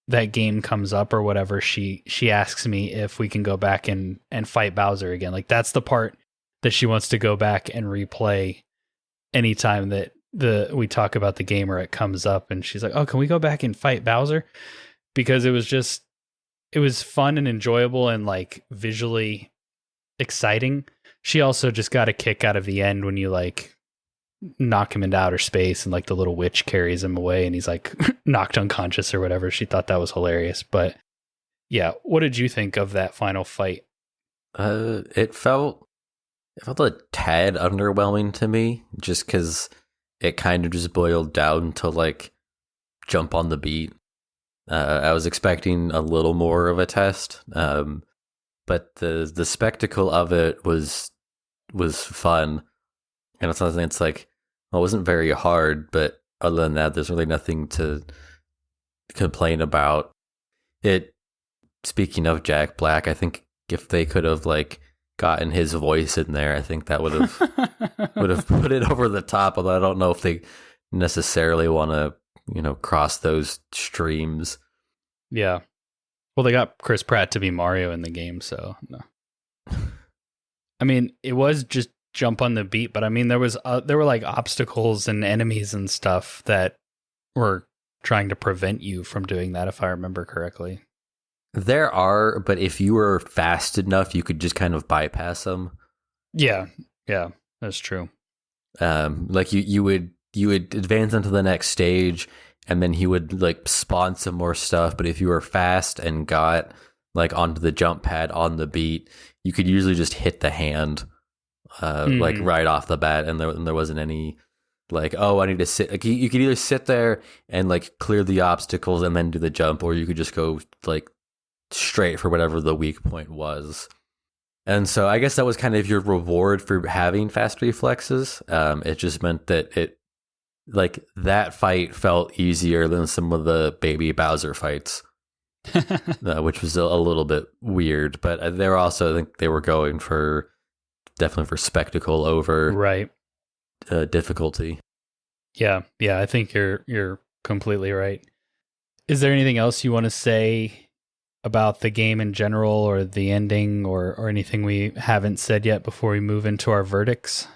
that game comes up or whatever, she asks me if we can go back and fight Bowser again. Like that's the part that she wants to go back and replay anytime that we talk about the game or it comes up, and she's like, oh, can we go back and fight Bowser? Because it was fun and enjoyable and like visually exciting. She also just got a kick out of the end when you like knock him into outer space and like the little witch carries him away and he's like knocked unconscious or whatever. She thought that was hilarious. But yeah, what did you think of that final fight? It felt a tad underwhelming to me, just because it kind of just boiled down to like jump on the beat. I was expecting a little more of a test, but the spectacle of it was fun, and it's something that's like, well, it wasn't very hard, but other than that, there's really nothing to complain about. It. Speaking of Jack Black, I think if they could have like gotten his voice in there, I think that would have put it over the top. Although I don't know if they necessarily want to, cross those streams. Yeah. Well, they got Chris Pratt to be Mario in the game, so no. I mean, it was just jump on the beat, but I mean, there were like obstacles and enemies and stuff that were trying to prevent you from doing that, if I remember correctly. There are, but if you were fast enough, you could just kind of bypass them. Yeah, that's true. Like you would advance into the next stage, and then he would like spawn some more stuff. But if you were fast and got like onto the jump pad on the beat, you could usually just hit the hand, like right off the bat, and there wasn't any like, oh, I need to sit. Like you could either sit there and like clear the obstacles and then do the jump, or you could just go like straight for whatever the weak point was. And so I guess that was kind of your reward for having fast reflexes. It just meant that it, like, that fight felt easier than some of the baby Bowser fights, which was a little bit weird. But they were also, I think they were going for definitely for spectacle over right difficulty. Yeah, I think you're completely right. Is there anything else you want to say about the game in general, or the ending, or anything we haven't said yet before we move into our verdicts?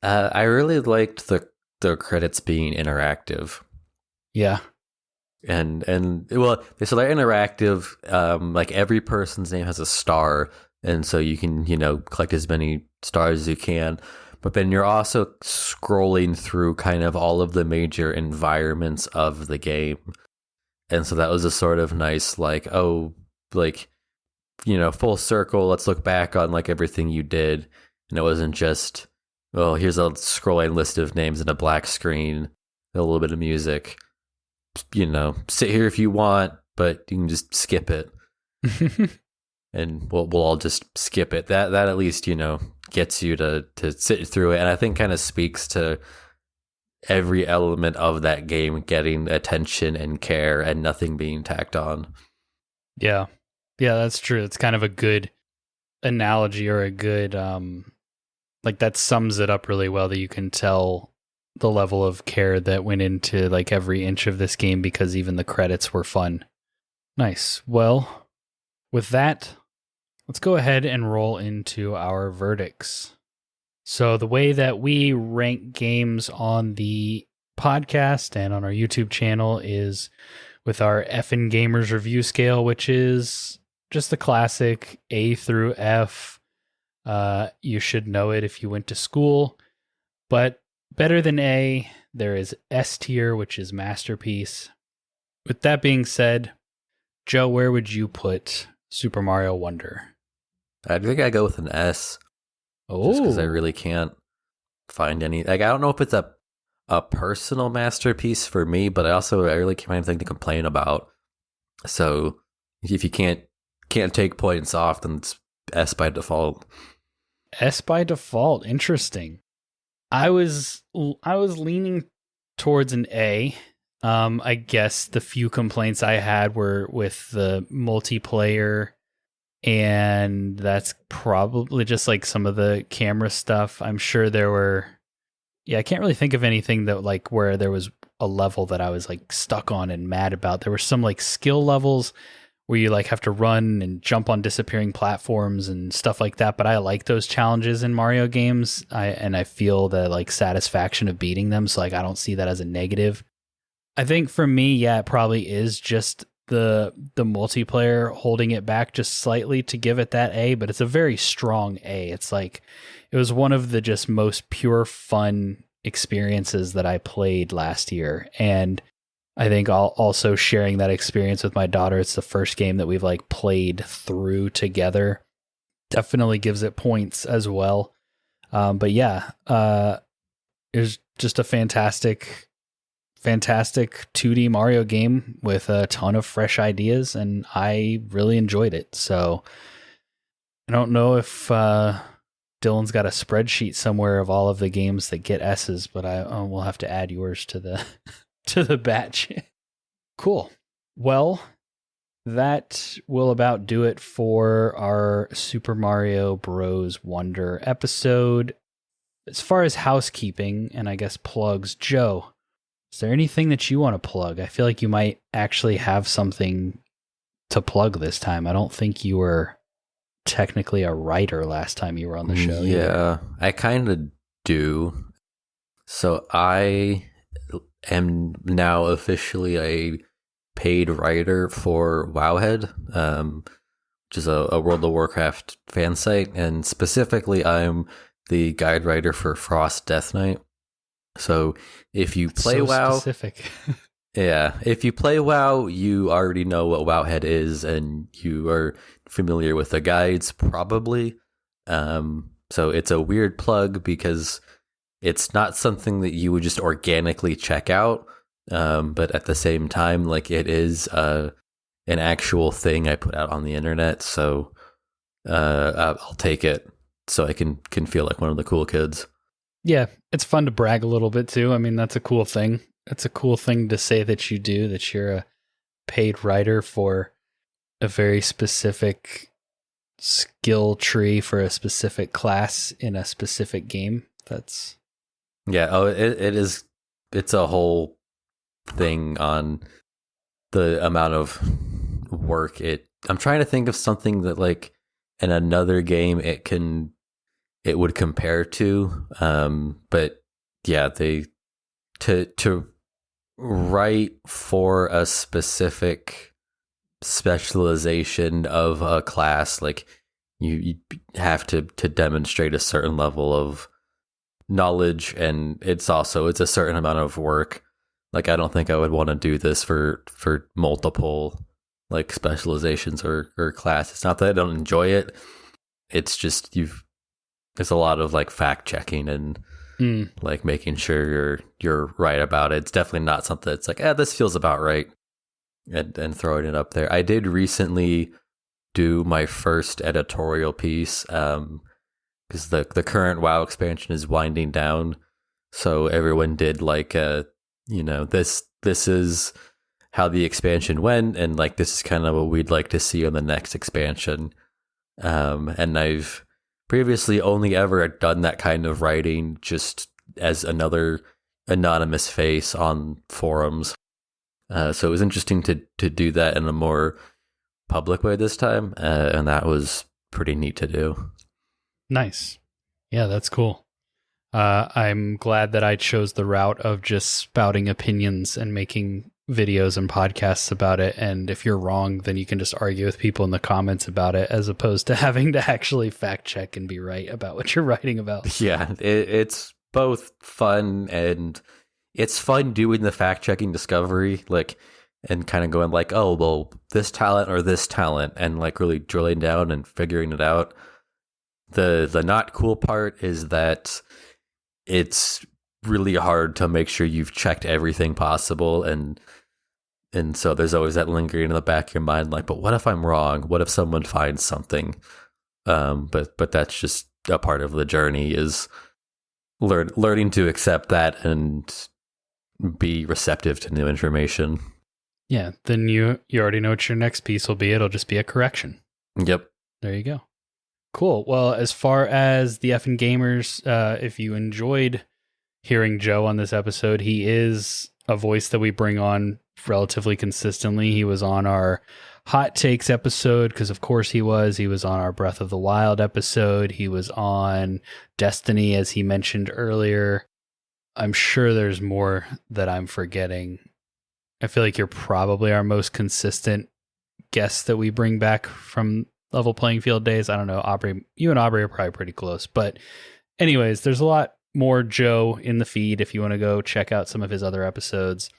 I really liked the credits being interactive. Yeah. And well, so they're interactive. Like every person's name has a star, and so you can, collect as many stars as you can. But then you're also scrolling through kind of all of the major environments of the game. And so that was a sort of nice, like, oh, like, full circle. Let's look back on like everything you did. And it wasn't just, well, here's a scrolling list of names and a black screen, a little bit of music. Sit here if you want, but you can just skip it. And we'll all just skip it. That at least, gets you to sit through it. And I think kind of speaks to every element of that game getting attention and care and nothing being tacked on. Yeah, that's true. It's kind of a good analogy, or a good Like that sums it up really well, that you can tell the level of care that went into like every inch of this game, because even the credits were fun. Nice. Well, with that, let's go ahead and roll into our verdicts. So the way that we rank games on the podcast and on our YouTube channel is with our Effin' Gamers review scale, which is just the classic A through F. You should know it if you went to school, but better than A, there is S tier, which is masterpiece. With that being said, Joe, where would you put Super Mario Wonder? I think I go with an S. Oh, just because I really can't find any. Like, I don't know if it's a personal masterpiece for me, but I really can't find anything to complain about. So if you can't take points off, then it's S by default. S by default. Interesting. I was leaning towards an A. I guess the few complaints I had were with the multiplayer, and that's probably just like some of the camera stuff. I'm sure there were, I can't really think of anything that like where there was a level that I was like stuck on and mad about. There were some like skill levels where you like have to run and jump on disappearing platforms and stuff like that. But I like those challenges in Mario games. I feel the like satisfaction of beating them. So like, I don't see that as a negative. I think for me, it probably is just the multiplayer holding it back just slightly to give it that A, but it's a very strong A. It's like, it was one of the just most pure fun experiences that I played last year. And I think also sharing that experience with my daughter, it's the first game that we've like played through together, definitely gives it points as well. But yeah, it was just a fantastic 2D Mario game with a ton of fresh ideas, and I really enjoyed it. So I don't know if Dylan's got a spreadsheet somewhere of all of the games that get S's, but we'll have to add yours to the to the batch. Cool. Well, that will about do it for our Super Mario Bros. Wonder episode. As far as housekeeping and I guess plugs, Joe, is there anything that you want to plug? I feel like you might actually have something to plug this time. I don't think you were technically a writer last time you were on the show. Yeah, I kind of do. So I am now officially a paid writer for Wowhead, which is a World of Warcraft fan site, and specifically I'm the guide writer for Frost Death Knight. So if you play WoW, specific. Yeah, if you play WoW, you already know what Wowhead is, and you are familiar with the guides, probably. So it's a weird plug because it's not something that you would just organically check out, but at the same time, like it is an actual thing I put out on the internet. So I'll take it, so I can feel like one of the cool kids. Yeah, it's fun to brag a little bit too. I mean, that's a cool thing. It's a cool thing to say that you do, that you're a paid writer for a very specific skill tree for a specific class in a specific game. That's... Yeah, it is. It's a whole thing on the amount of work I'm trying to think of something that like in another game it would compare to. But yeah, to write for a specific specialization of a class, like you have to demonstrate a certain level of knowledge, and it's a certain amount of work. Like I don't think I would want to do this for multiple like specializations or class. It's not that I don't enjoy it. It's just there's a lot of like fact checking and like making sure you're right about it. It's definitely not something that's like, this feels about right, and throwing it up there. I did recently do my first editorial piece because the current WoW expansion is winding down. So everyone did like this is how the expansion went, and like this is kind of what we'd like to see on the next expansion. And I've previously only ever done that kind of writing just as another anonymous face on forums. So it was interesting to do that in a more public way this time, and that was pretty neat to do. Nice. Yeah, that's cool. I'm glad that I chose the route of just spouting opinions and making videos and podcasts about it. And if you're wrong, then you can just argue with people in the comments about it, as opposed to having to actually fact check and be right about what you're writing about. Yeah, it's both fun, and it's fun doing the fact checking discovery, like, and kind of going like, oh, well, this talent or this talent, and like really drilling down and figuring it out. The not cool part is that it's really hard to make sure you've checked everything possible, and so there's always that lingering in the back of your mind, like, but what if I'm wrong? What if someone finds something? But that's just a part of the journey, is learning to accept that and be receptive to new information. Yeah, then you already know what your next piece will be. It'll just be a correction. Yep. There you go. Cool. Well, as far as the effing gamers, if you enjoyed hearing Joe on this episode, he is a voice that we bring on relatively consistently. He was on our Hot Takes episode, because of course he was. He was on our Breath of the Wild episode. He was on Destiny, as he mentioned earlier. I'm sure there's more that I'm forgetting. I feel like you're probably our most consistent guest that we bring back from Level Playing Field days. I don't know, Aubrey. You and Aubrey are probably pretty close. But anyways, there's a lot more Joe in the feed if you want to go check out some of his other episodes.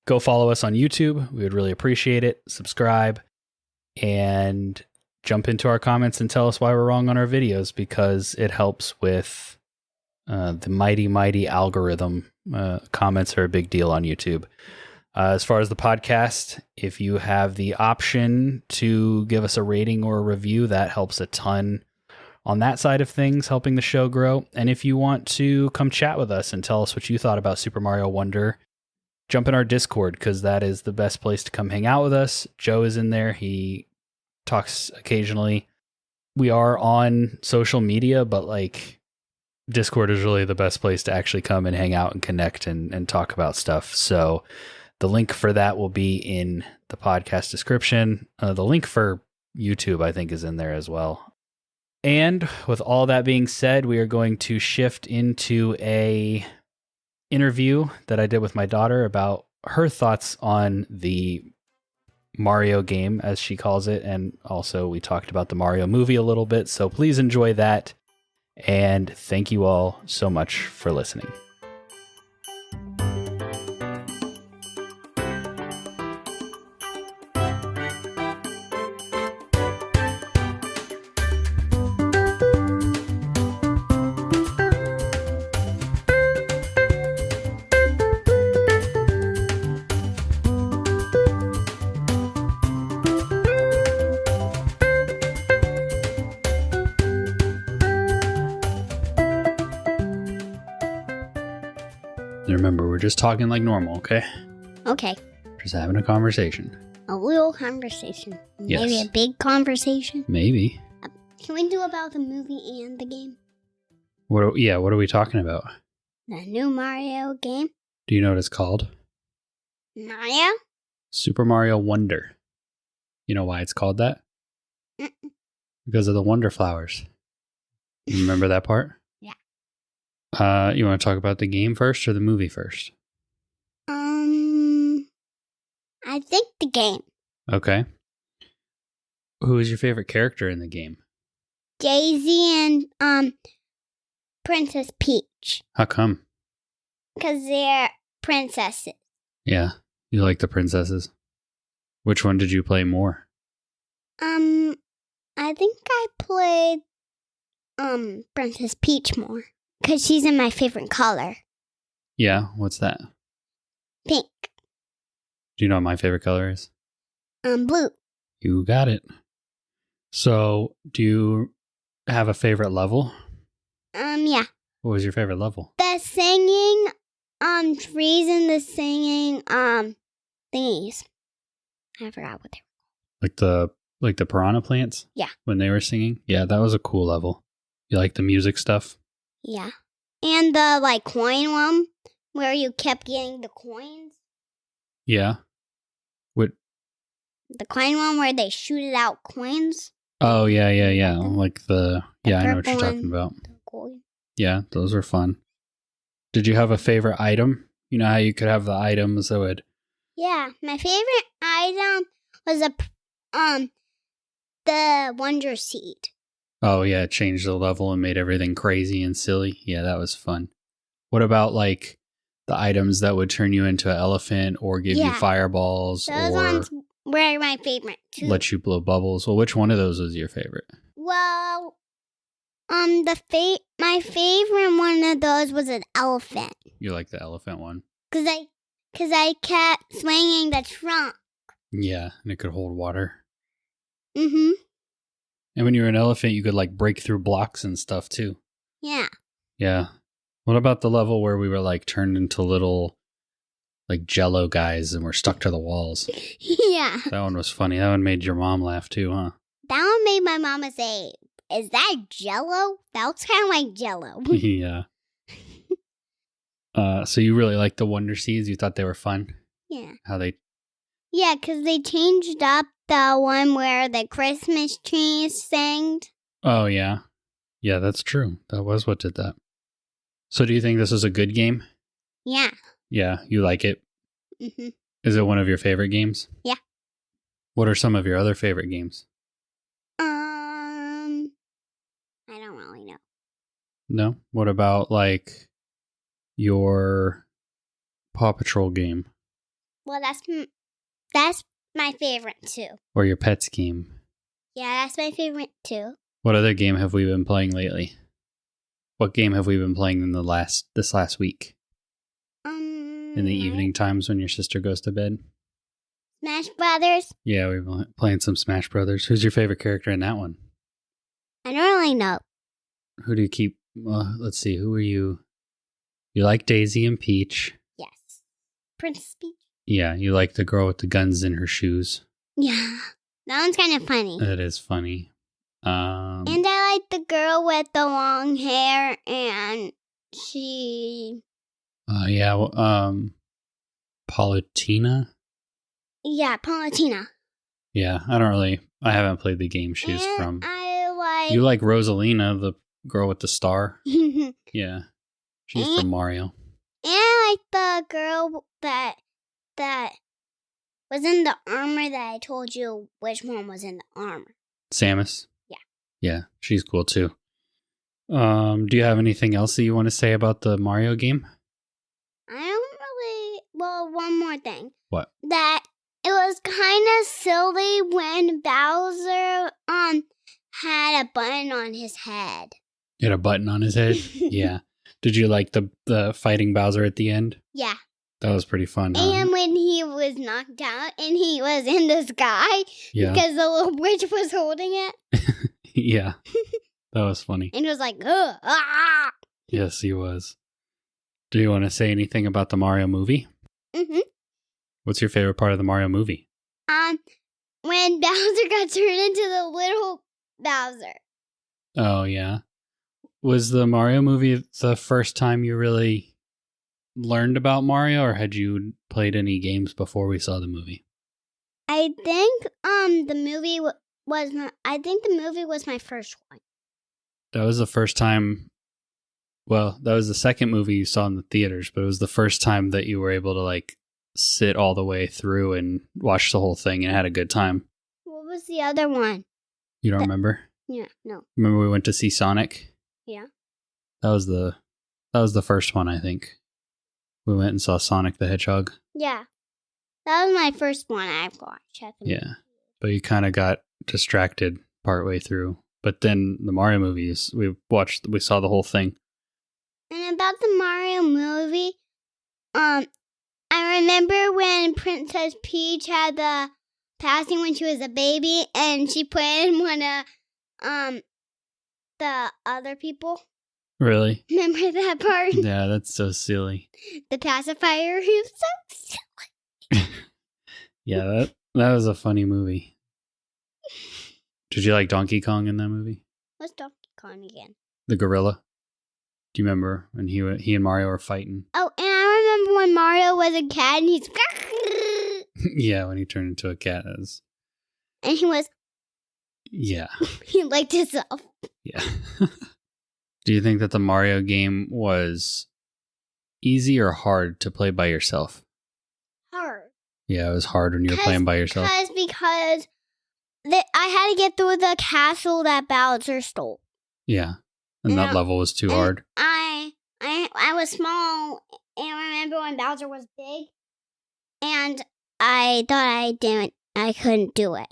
Go follow us on YouTube. We would really appreciate it. Subscribe and jump into our comments and tell us why we're wrong on our videos, because it helps with the mighty algorithm. Comments are a big deal on YouTube. As far as the podcast, if you have the option to give us a rating or a review, that helps a ton on that side of things, helping the show grow. And if you want to come chat with us and tell us what you thought about Super Mario Wonder, jump in our Discord, because that is the best place to come hang out with us. Joe is in there. He talks occasionally. We are on social media, but like Discord is really the best place to actually come and hang out and connect and talk about stuff. So the link for that will be in the podcast description. The link for YouTube, I think, is in there as well. And with all that being said, we are going to shift into a interview that I did with my daughter about her thoughts on the Mario game, as she calls it. And also we talked about the Mario movie a little bit. So please enjoy that. And thank you all so much for listening. Remember, we're just talking like normal, okay? Okay. Just having a conversation. A little conversation. Maybe Yes. a big conversation. Maybe. Can we do about the movie and the game? What are we talking about? The new Mario game? Do you know what it's called? Mario? Super Mario Wonder. You know why it's called that? Mm-mm. Because of the Wonder Flowers. You remember that part? Yeah. You want to talk about the game first or the movie first? I think the game. Okay. Who is your favorite character in the game? Daisy and Princess Peach. How come? Because they're princesses. Yeah, you like the princesses. Which one did you play more? I think I played Princess Peach more. Because she's in my favorite color. Yeah, what's that? Pink. Do you know what my favorite color is? Blue. You got it. So, do you have a favorite level? Yeah. What was your favorite level? The singing, trees and the singing, thingies. I forgot what they Like the piranha plants? Yeah. When they were singing? Yeah, that was a cool level. You like the music stuff? Yeah. And the coin one where you kept getting the coins. Yeah. What? The coin one where they shooted out coins. Oh, yeah. Like I know what you're purple talking and about. the gold. Yeah, those are fun. Did you have a favorite item? You know how you could have the items that would... Yeah, my favorite item was the Wonder Seed. Oh, yeah, it changed the level and made everything crazy and silly. Yeah, that was fun. What about, like, the items that would turn you into an elephant or give you fireballs Those or ones were my favorite, too. let you blow bubbles? Well, which one of those was your favorite? Well, my favorite one of those was an elephant. You like the elephant one? Cause I kept swinging the trunk. Yeah, and it could hold water. Mm-hmm. And when you were an elephant, you could, like, break through blocks and stuff, too. Yeah. Yeah. What about the level where we were, like, turned into little, like, Jello guys and were stuck to the walls? Yeah. That one was funny. That one made your mom laugh, too, huh? That one made my mama say, "Is that Jello? That looks kind of like Jello." Yeah. So you really liked the Wonder Seeds? You thought they were fun? Yeah. Yeah, because they changed up the one where the Christmas trees sang. Oh, yeah. Yeah, that's true. That was what did that. So do you think this is a good game? Yeah. Yeah, you like it? Mm-hmm. Is it one of your favorite games? Yeah. What are some of your other favorite games? I don't really know. No? What about, like, your Paw Patrol game? Well, that's my favorite too. Or your Pets game? Yeah, that's my favorite too. What other game have we been playing lately? What game have we been playing in this last week? In the evening times when your sister goes to bed? Smash Brothers. Yeah, we've been playing some Smash Brothers. Who's your favorite character in that one? I don't really know. Who do you keep? Let's see. Who are you? You like Daisy and Peach. Yes. Princess Peach. Yeah, you like the girl with the guns in her shoes. Yeah. That one's kind of funny. That is funny. And I like the girl with the long hair and she... Yeah, Palutina? Yeah, Palutina. Yeah, I haven't played the game she's and from. You like Rosalina, the girl with the star? and Yeah. She's from Mario. I like the girl that was in the armor that I told you which one was in the armor. Samus? Yeah. Yeah, she's cool too. Do you have anything else that you want to say about the Mario game? I don't really... Well, one more thing. What? That it was kind of silly when Bowser had a button on his head. He had a button on his head? Yeah. Did you like the fighting Bowser at the end? Yeah. That was pretty fun, huh? And when he was knocked out and he was in the sky because the little witch was holding it. Yeah. That was funny. And it was like, ugh, ah! Yes, he was. Do you want to say anything about the Mario movie? Mm-hmm. What's your favorite part of the Mario movie? When Bowser got turned into the little Bowser. Oh, yeah. Was the Mario movie the first time you really learned about Mario, or had you played any games before we saw the movie? I think the movie was my first one. That was the first time. Well, that was the second movie you saw in the theaters, but it was the first time that you were able to like sit all the way through and watch the whole thing and had a good time. What was the other one? You don't remember? Yeah, no. Remember we went to see Sonic? Yeah. That was the first one, I think. We went and saw Sonic the Hedgehog. Yeah. That was my first one I've watched. Yeah. But you kind of got distracted partway through. But then the Mario movies, we saw the whole thing. And about the Mario movie, I remember when Princess Peach had the passing when she was a baby and she put in one of the other people. Really? Remember that part? Yeah, that's so silly. The pacifier. He was so silly. Yeah, that was a funny movie. Did you like Donkey Kong in that movie? What's Donkey Kong again? The gorilla. Do you remember when he and Mario were fighting? Oh, and I remember when Mario was a cat and he's... Yeah, when he turned into a cat. And he was... Yeah. He liked himself. Yeah. Do you think that the Mario game was easy or hard to play by yourself? Hard. Yeah, it was hard when you were playing by yourself. Because I had to get through the castle that Bowser stole. Yeah. And that level was too hard. I was small, and I remember when Bowser was big, and I thought I couldn't do it.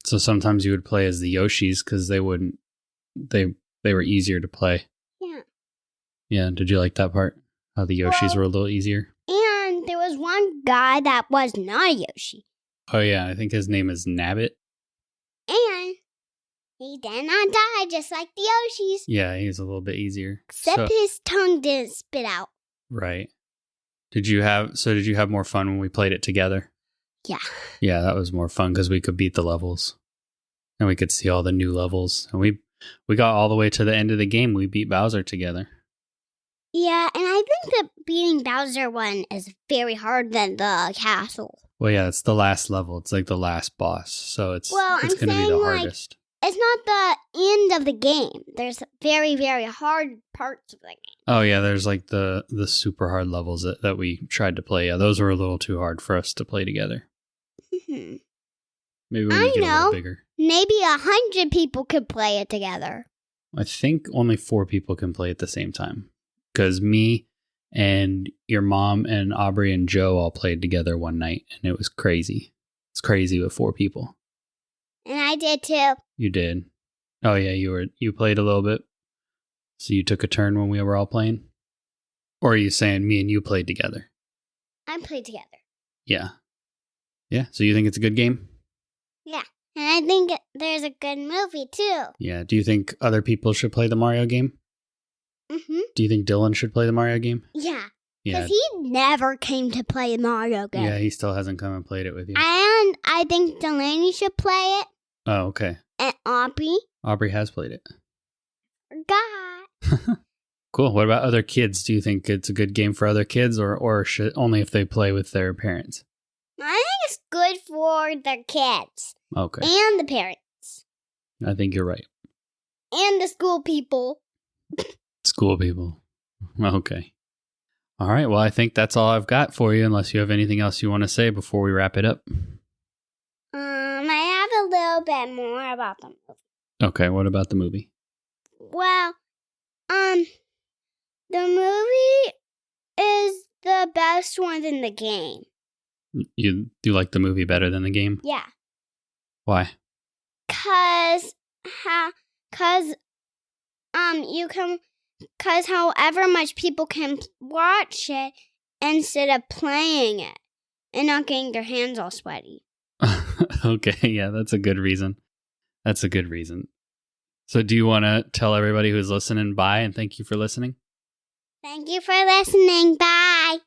So sometimes you would play as the Yoshis because they were easier to play. Yeah. Yeah, did you like that part? How the Yoshis were a little easier? And there was one guy that was not a Yoshi. Oh yeah, I think his name is Nabbit. And he did not die just like the Yoshis. Yeah, he's a little bit easier. Except his tongue didn't spit out. Right. Did you have more fun when we played it together? Yeah. Yeah, that was more fun because we could beat the levels. And we could see all the new levels. And we got all the way to the end of the game. We beat Bowser together. Yeah, and I think the beating Bowser one is very hard than the castle. Well, yeah, it's the last level. It's like the last boss. So it's going to be the hardest. It's not the end of the game. There's very, very hard parts of the game. Oh, yeah, there's like the super hard levels that we tried to play. Yeah, those were a little too hard for us to play together. Maybe we need to get a little bigger. Maybe 100 people could play it together. I think only 4 people can play at the same time. Because me and your mom and Aubrey and Joe all played together one night, and it was crazy. It's crazy with 4 people. And I did too. You did. Oh yeah, you played a little bit. So you took a turn when we were all playing? Or are you saying me and you played together? I played together. Yeah. Yeah, so you think it's a good game? Yeah. And I think there's a good movie too. Yeah. Do you think other people should play the Mario game? Mm-hmm. Do you think Dylan should play the Mario game? Yeah. Yeah. Because he never came to play the Mario game. Yeah, he still hasn't come and played it with you. And I think Delaney should play it. Oh, okay. And Aubrey. Aubrey has played it. Forgot. Cool. What about other kids? Do you think it's a good game for other kids or should only if they play with their parents? I think it's good for the kids. Okay. And the parents. I think you're right. And the school people. School people. Okay. All right. Well, I think that's all I've got for you, unless you have anything else you want to say before we wrap it up. I have a little bit more about the movie. Okay. What about the movie? Well, the movie is the best one in the game. You like the movie better than the game? Yeah. Why? Cause however much people can watch it instead of playing it and not getting their hands all sweaty. Okay, yeah, that's a good reason. That's a good reason. So do you want to tell everybody who's listening bye and thank you for listening? Thank you for listening. Bye.